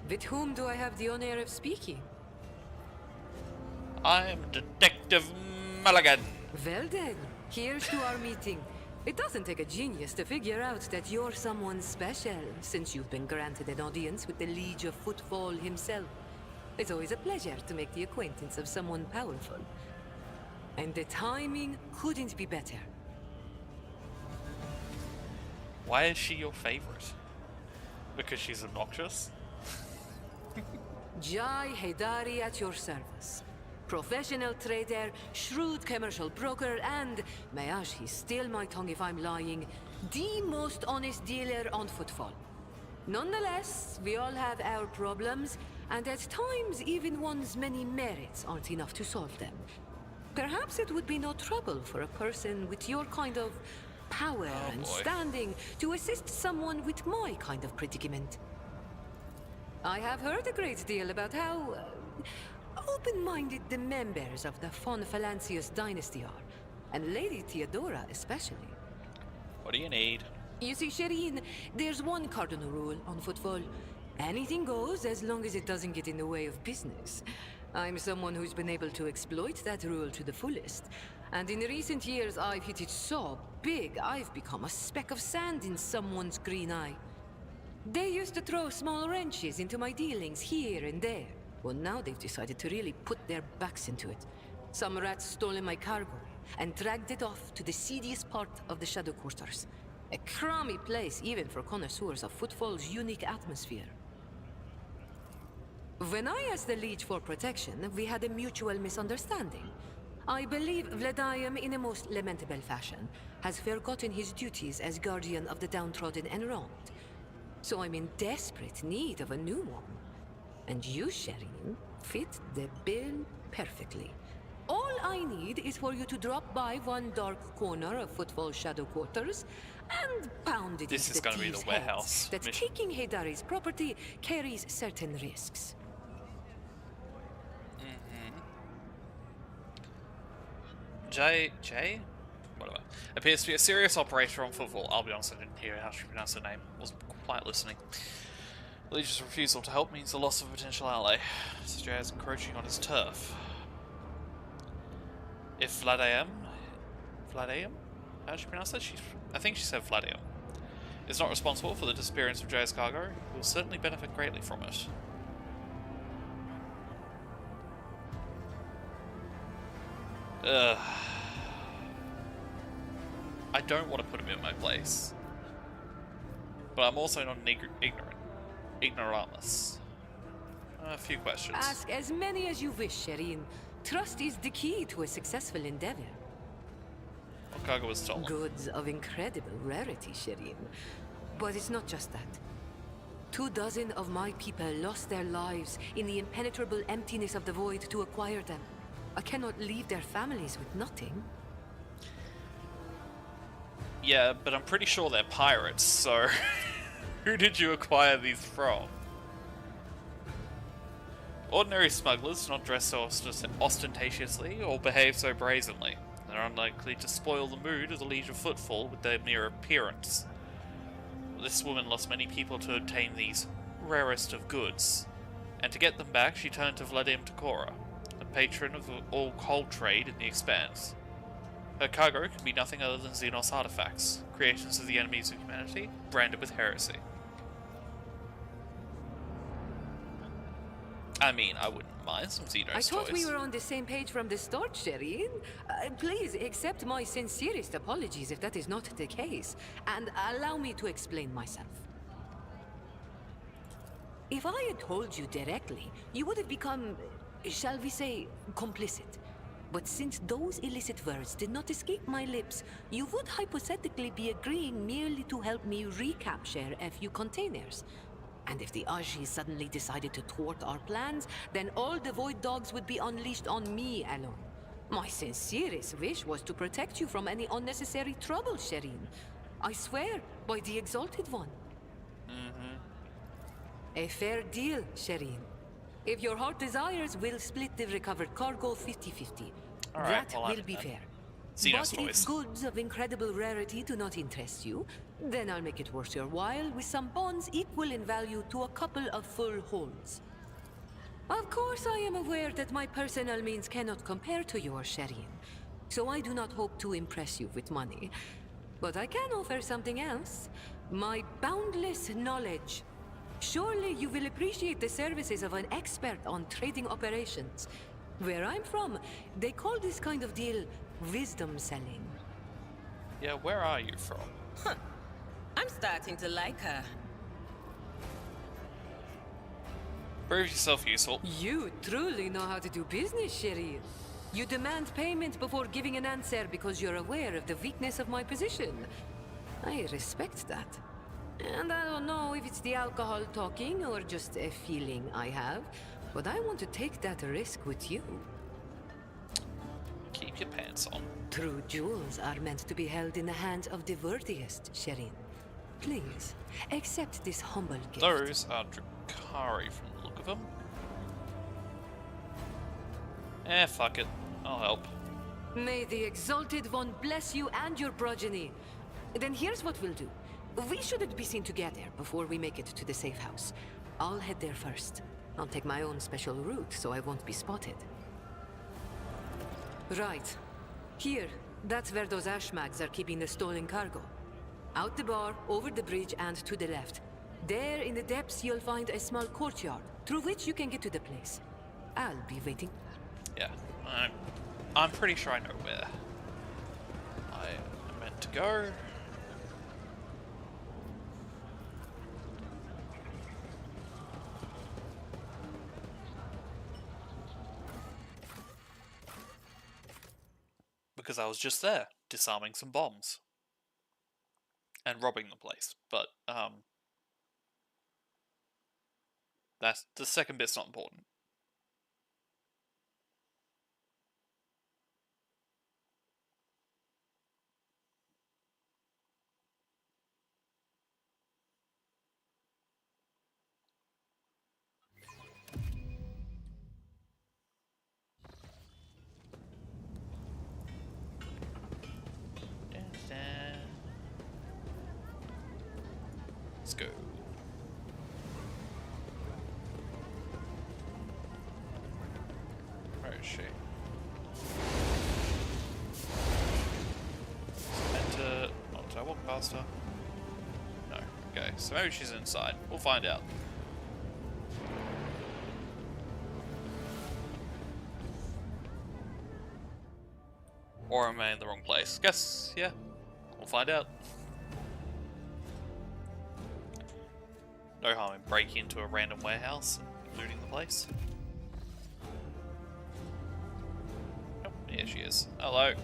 With whom do I have the honor of speaking? I am Detective Mulligan. Well then, here's to our meeting. It doesn't take a genius to figure out that you're someone special, since you've been granted an audience with the Liege of Footfall himself. It's always a pleasure to make the acquaintance of someone powerful. And the timing couldn't be better. Why is she your favorite? Because she's obnoxious? Jai Haidari at your service. Professional trader, shrewd commercial broker, and, may he steal my tongue if I'm lying, the most honest dealer on Footfall. Nonetheless, we all have our problems, and at times even one's many merits aren't enough to solve them. Perhaps it would be no trouble for a person with your kind of power and standing to assist someone with my kind of predicament. I have heard a great deal about how open-minded the members of the von Valancius dynasty are, and Lady Theodora especially. What do you need? You see, Shireen, there's one cardinal rule on Footfall. Anything goes as long as it doesn't get in the way of business. I'm someone who's been able to exploit that rule to the fullest. And in recent years, I've hit it so big, I've become a speck of sand in someone's green eye. They used to throw small wrenches into my dealings here and there. Well, now they've decided to really put their backs into it. Some rats stolen my cargo and dragged it off to the seediest part of the Shadow Quarters. A crummy place even for connoisseurs of Footfall's unique atmosphere. When I asked the Liege for protection, we had a mutual misunderstanding. I believe Vladium, in a most lamentable fashion, has forgotten his duties as guardian of the downtrodden and wronged. So I'm in desperate need of a new one. And you, Shireen, fit the bill perfectly. All I need is for you to drop by one dark corner of Footfall Shadow Quarters and pound it This into is the gonna be the thieves' warehouse heads that mission. taking Haidari's property carries certain risks. Jay? Whatever. Appears to be a serious operator on Footfall. I'll be honest, I didn't hear how she pronounced her name. Wasn't quite listening. The Legion's refusal to help means the loss of a potential ally. So Jay is encroaching on his turf. If Vladium? How did she pronounce that? I think she said Vladium. Is not responsible for the disappearance of Jay's cargo, he will certainly benefit greatly from it. Ugh. I don't want to put him in my place. But I'm also not an ignoramus. A few questions. Ask as many as you wish, Shireen. Trust is the key to a successful endeavor. What cargo was stolen? Goods of incredible rarity, Shireen. But it's not just that. 24 of my people lost their lives in the impenetrable emptiness of the void to acquire them. I cannot leave their families with nothing. Yeah, but I'm pretty sure they're pirates, so who did you acquire these from? Ordinary smugglers do not dress so ostentatiously or behave so brazenly. They're unlikely to spoil the mood of the Liege of Footfall with their mere appearance. This woman lost many people to obtain these rarest of goods, and to get them back she turned to Vladim Tokora, a patron of all coal trade in the Expanse. Her cargo can be nothing other than Xenos artifacts, creations of the enemies of humanity, branded with heresy. I mean, I wouldn't mind some Xenos I thought toys. we were on the same page from the start, Shireen. Please accept my sincerest apologies if that is not the case, and allow me to explain myself. If I had told you directly, you would have become, shall we say, complicit. But since those illicit words did not escape my lips, you would hypothetically be agreeing merely to help me recapture a few containers. And if the Aji suddenly decided to thwart our plans, then all the Void Dogs would be unleashed on me alone. My sincerest wish was to protect you from any unnecessary trouble, Shireen. I swear, by the Exalted One. A fair deal, Shireen. If your heart desires, we'll split the recovered cargo 50-50. Alright, That well, will be fair. Xenos But noise. if goods of incredible rarity do not interest you, then I'll make it worth your while with some bonds equal in value to a couple of full holds. Of course, I am aware that my personal means cannot compare to yours, Shireen, so I do not hope to impress you with money. But I can offer something else. My boundless knowledge. Surely you will appreciate the services of an expert on trading operations. Where I'm from, they call this kind of deal wisdom selling. Yeah, where are you from? I'm starting to like her. Prove yourself useful. You truly know how to do business, Shireen. You demand payment before giving an answer because you're aware of the weakness of my position. I respect that. And I don't know if it's the alcohol talking or just a feeling I have, but I want to take that risk with you. Keep your pants on. True jewels are meant to be held in the hands of the worthiest, Shireen. Please, accept this humble gift. Those are Drakari from the look of them. Fuck it. I'll help. May the Exalted One bless you and your progeny. Then here's what we'll do. We shouldn't be seen together before we make it to the safe house. I'll head there first. I'll take my own special route so I won't be spotted. Right. Here, that's where those ashmags are keeping the stolen cargo. Out the bar, over the bridge, and to the left. There in the depths you'll find a small courtyard, through which you can get to the place. I'll be waiting. Yeah, I'm pretty sure I know where I am meant to go. Because I was just there, disarming some bombs. And robbing the place, but, that's, the second bit's not important. Let's go. Where is she? Enter. Oh, did I walk past her? No. Okay, so maybe she's inside. We'll find out. Or am I in the wrong place? Guess, yeah. We'll find out. No harm in breaking into a random warehouse and looting the place. Oh, here she is. Hello.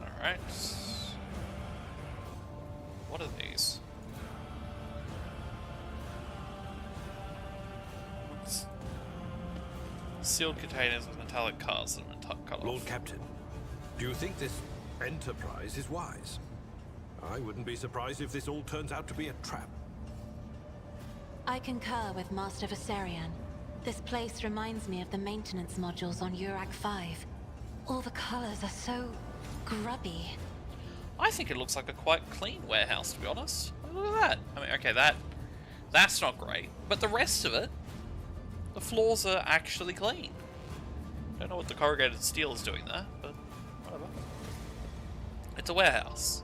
Alright. What are these? Sealed containers with metallic cards that have been cut off. Lord Captain, do you think this enterprise is wise? I wouldn't be surprised if this all turns out to be a trap. I concur with Master Viserion. This place reminds me of the maintenance modules on Urak 5. All the colors are so grubby. I think it looks like a quite clean warehouse, to be honest. Look at that. I mean, okay, that's not great, but the rest of it, the floors are actually clean. Don't know what the corrugated steel is doing there, but whatever. It's a warehouse.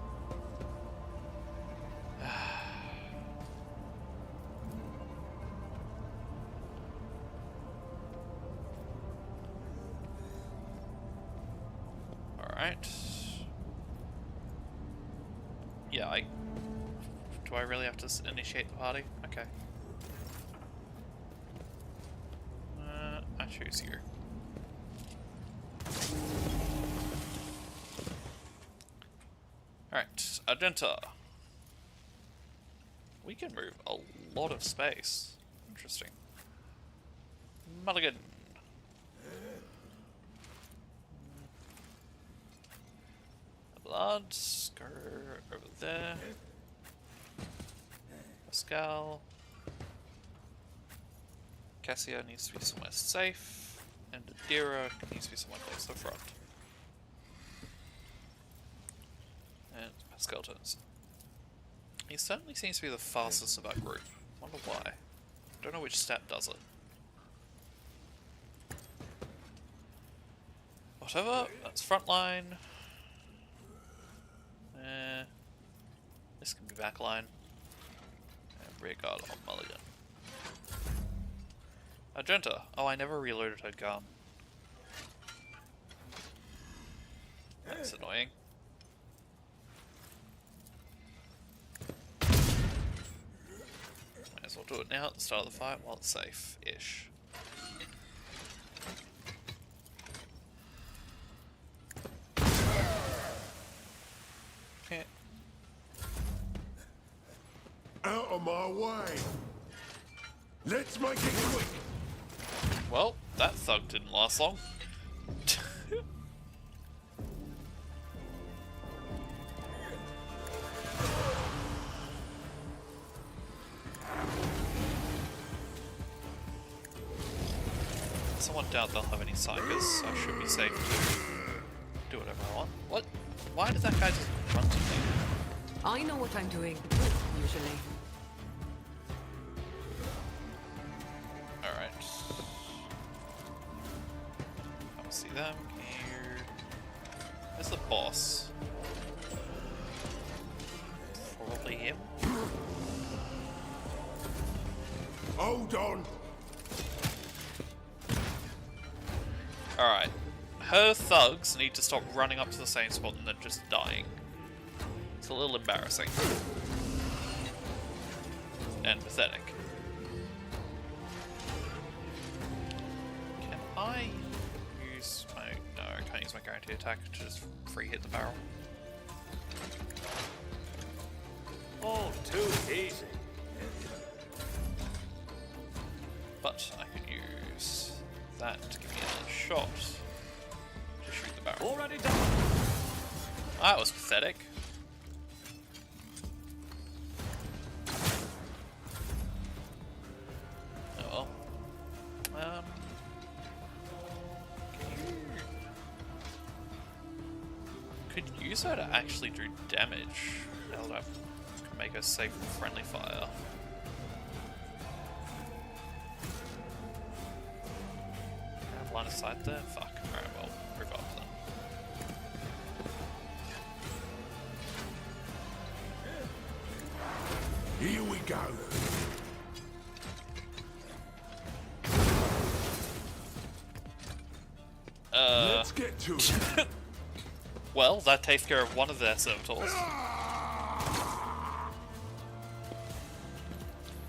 Alright. Yeah, do I really have to initiate the party? Okay. I choose you. Alright, Argenta. We can move a lot of space. Interesting. Mulligan. Blood. Go over there. Pascal. Cassia needs to be somewhere safe. And Adira needs to be somewhere close to the front. And Pascal turns. He certainly seems to be the fastest of our group. Wonder why. Don't know which stat does it. Whatever, that's frontline. This can be backline. And rear guard on Mulligan. Argenta. Oh, I never reloaded her gun. That's annoying. Might as well do it now at the start of the fight while it's safe-ish. Okay. Out of my way! Let's make it quick! Well, that thug didn't last long. Someone doubt they'll have any psychers, so I should be safe to do whatever I want. What? Why does that guy just run to me? I know what I'm doing, usually. Alright. Can't see them here. Where's the boss? Probably him. Hold on! Alright. Her thugs need to stop running up to the same spot and then just dying. It's a little embarrassing. And pathetic. Can I use my... No, I can't use my guaranteed attack to just free hit the barrel. Oh, too easy. But I could use that to give me another shot to shoot the barrel. Already done. That was pathetic. Oh well. Could use her to actually do damage. Now that I can make her safe from friendly fire. Line of sight there? Fuck. Alright, well, move up then. Here we go! Let's get to it! Well, that takes care of one of their servitors.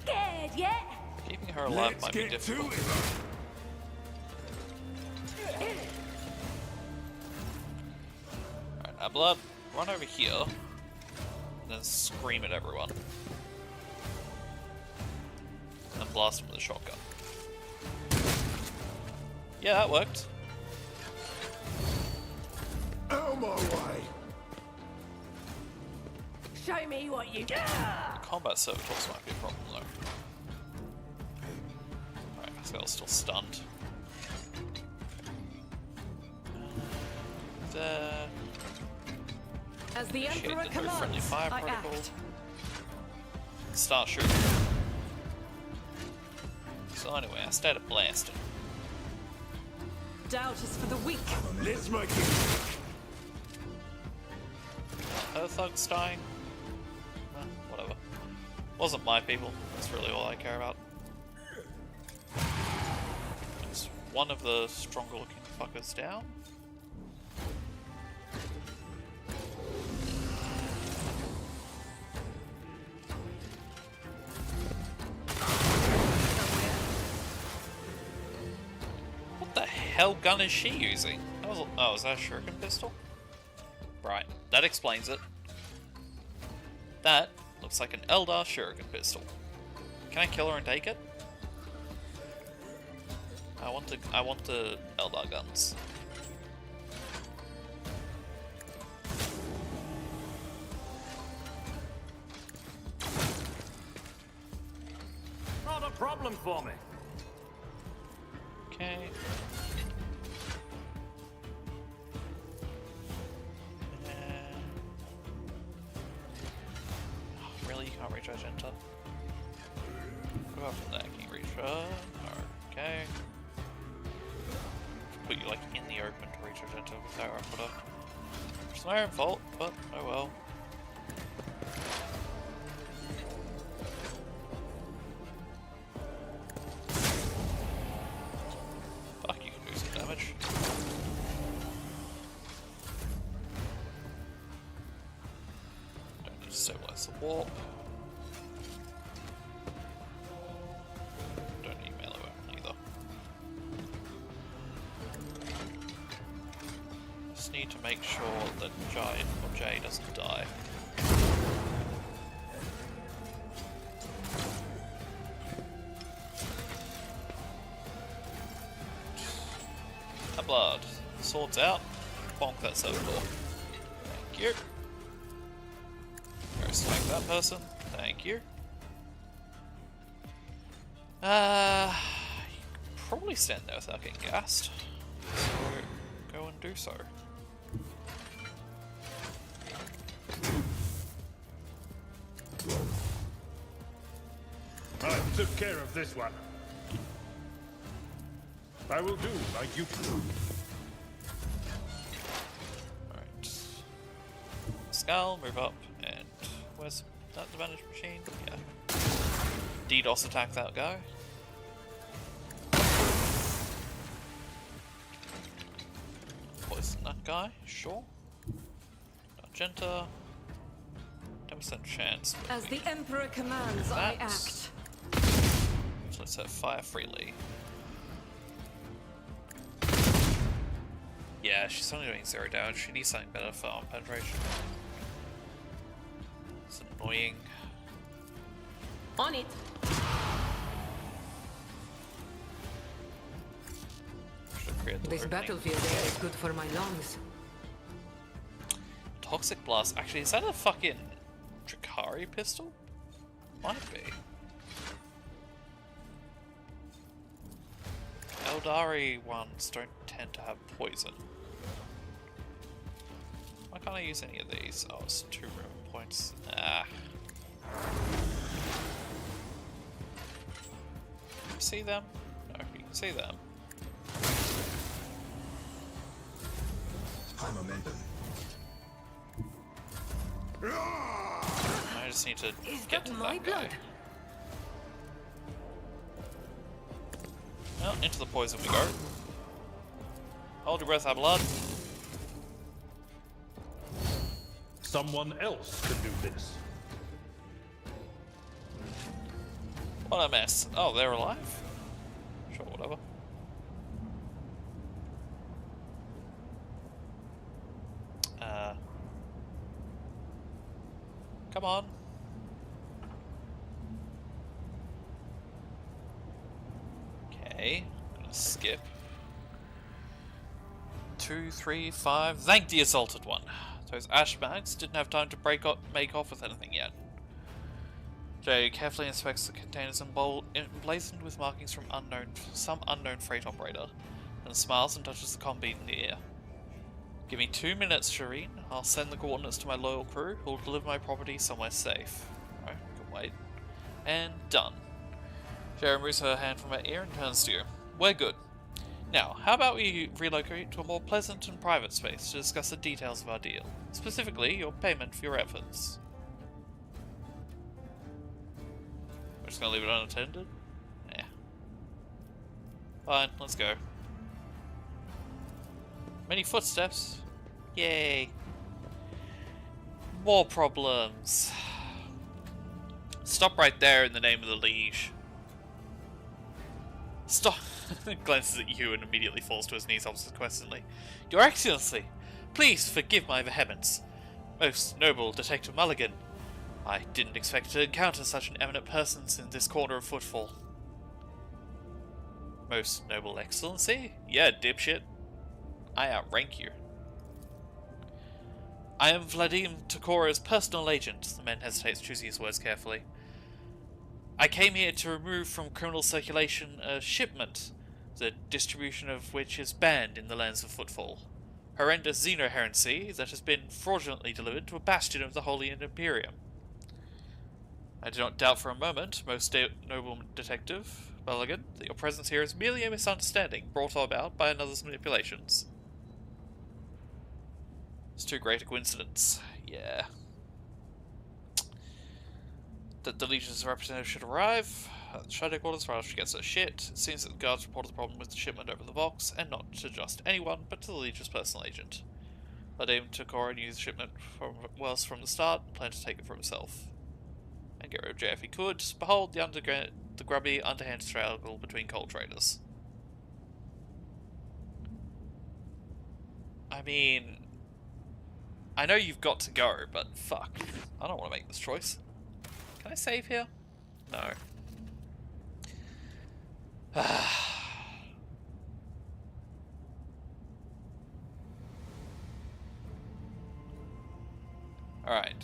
Scared yet? Keeping her alive Let's might be get to difficult. it! Alright, Blood, run over here. And then scream at everyone. And blast them with a shotgun. Yeah, that worked. Out of my way! Show me what you got. The combat servitors might be a problem though. Alright, Pascal's still stunned. There. As the Initiate Emperor the no friendly commands, fire I protocol. act. Start shooting. So anyway, I started blasting. Doubt is for the weak. Let's make it quick! Her thugs dying? Whatever. Wasn't my people. That's really all I care about. It's one of the stronger looking fuckers down. What the hell gun is she using? That was, oh, is that a shuriken pistol? Right, that explains it. That Looks like an Eldar Shuriken pistol. Can I kill her and take it? I want the Eldar guns. Not a problem for me. Okay. Really? You can't reach Argenta? Go after that. Can you reach her? Okay. Put you like in the open to reach Argenta without our footer. It's my own fault, but oh well. Fuck, you can do some damage. Don't need to stabilize the warp. Don't need melee weapon either. Just need to make sure that Giant or Jay doesn't die. Blood. Swords out. Bonk that server door. Thank you. Go smack that person. Thank you. You can probably stand there without getting gassed. So go and do so. I took care of this one. I will do like you do. Alright. Skull, move up, and where's that the bandage machine? Yeah. DDoS attack that guy. Poison that guy, sure. Argenta. 10% chance. As the Emperor commands, I act. So let's have fire freely. Yeah, she's only doing 0 damage. She needs something better for arm penetration. It's annoying. On it. Should create the This opening. battlefield air is good for my lungs. Toxic blast. Actually, is that a fucking Drakari pistol? Might be. Eldari ones don't tend to have poison. Why can't I use any of these? Oh, it's 2 room points. Ah. You see them? No, you can see them. High momentum. I just need to get to that guy. Well, into the poison we go. Hold your breath, have blood. Someone else can do this. What a mess. Oh, they're alive? Sure, whatever. Come on. Okay, I'm gonna skip. 2, 3, 5. Thank the assaulted one. Those ash bags didn't have time to make off with anything yet. Jay carefully inspects the containers emblazoned with markings from some unknown freight operator, and smiles and touches the comm bead in the ear. Give me 2 minutes, Shireen. I'll send the coordinates to my loyal crew, who will deliver my property somewhere safe. Alright, can wait. And done. Sharon moves her hand from her ear and turns to you. We're good. Now, how about we relocate to a more pleasant and private space to discuss the details of our deal? Specifically, your payment for your efforts. We're just gonna leave it unattended? Yeah. Fine, let's go. Many footsteps. Yay. More problems. Stop right there in the name of the liege. Stop. Glances at you and immediately falls to his knees obsequiously. Your Excellency, please forgive my vehemence. Most noble Detective Mulligan. I didn't expect to encounter such an eminent presence in this corner of Footfall. Most noble excellency? Yeah, dipshit. I outrank you. I am Vladimir Tokora's personal agent. The man hesitates, choosing his words carefully. I came here to remove from criminal circulation a shipment, the distribution of which is banned in the lands of Footfall. Horrendous xenoheresy that has been fraudulently delivered to a bastion of the Holy Imperium. I do not doubt for a moment, most noble detective Mulligan, that your presence here is merely a misunderstanding brought about by another's manipulations. It's too great a coincidence. Yeah. That the Legion's representative should arrive at the Shadow Quarters right after she gets her shit. It seems that the guards reported the problem with the shipment over the box, and not to just anyone, but to the Legion's personal agent. Vladimir Tokora knew the shipment from the start and planned to take it for himself. And get rid of Jay if he could. Behold the grubby, underhand struggle between coal traders. I mean, I know you've got to go, but fuck. I don't want to make this choice. Can I save here? No. Alright.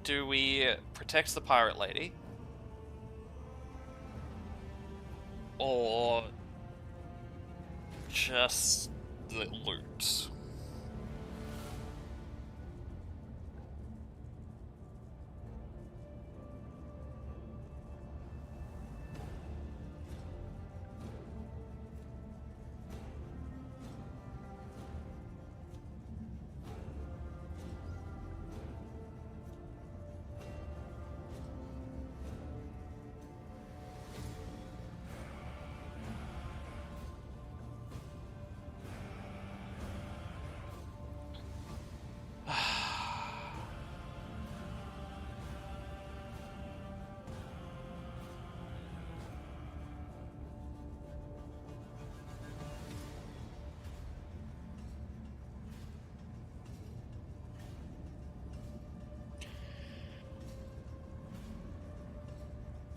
Do we protect the pirate lady? Or just the loot?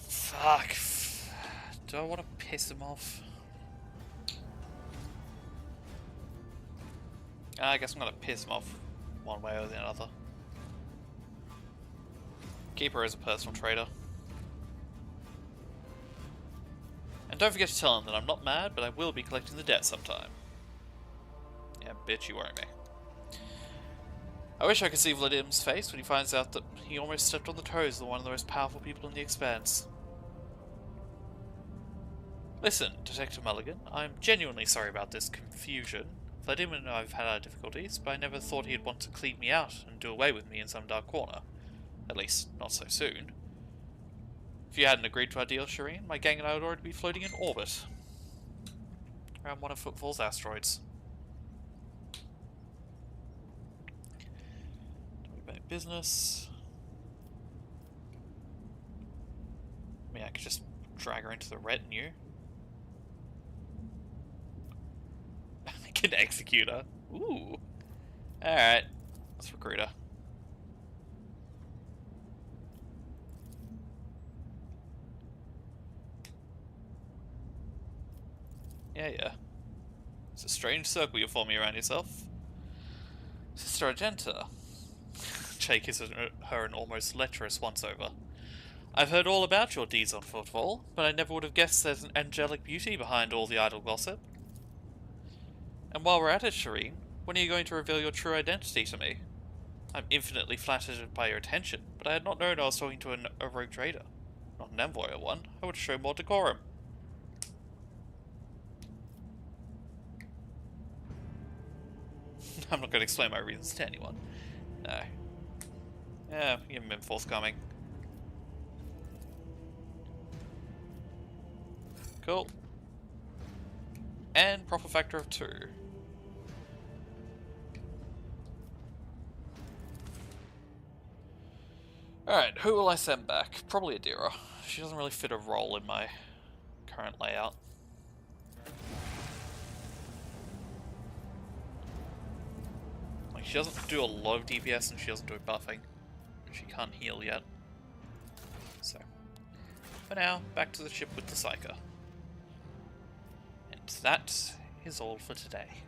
Fuck. Do I want to piss him off? I guess I'm gonna piss him off one way or the other. Keep her as a personal trader. And don't forget to tell him that I'm not mad, but I will be collecting the debt sometime. Yeah, bitch, you owe me. I wish I could see Vladimir's face when he finds out that he almost stepped on the toes of one of the most powerful people in the Expanse. Listen, Detective Mulligan, I'm genuinely sorry about this confusion. Vladimir and I have had our difficulties, but I never thought he'd want to clean me out and do away with me in some dark corner. At least, not so soon. If you hadn't agreed to our deal, Shireen, my gang and I would already be floating in orbit. Around one of Footfall's asteroids. Do we make business? I mean, I could just drag her into the retinue. I can execute her. Ooh. Alright. Let's recruit her. Yeah. It's a strange circle you're forming around yourself. Sister Argenta. Jake is her an almost lecherous once-over. I've heard all about your deeds on Footfall, but I never would have guessed there's an angelic beauty behind all the idle gossip. And while we're at it, Shireen, when are you going to reveal your true identity to me? I'm infinitely flattered by your attention, but I had not known I was talking to a rogue trader. Not an envoy or one. I would show more decorum. I'm not going to explain my reasons to anyone. No. Yeah, you haven't been forthcoming. Cool. And proper factor of 2. Alright, who will I send back? Probably Adira. She doesn't really fit a role in my current layout. Like, She doesn't do a lot of DPS and she doesn't do buffing. And she can't heal yet. So, for now, back to the ship with the Psyker. And that is all for today.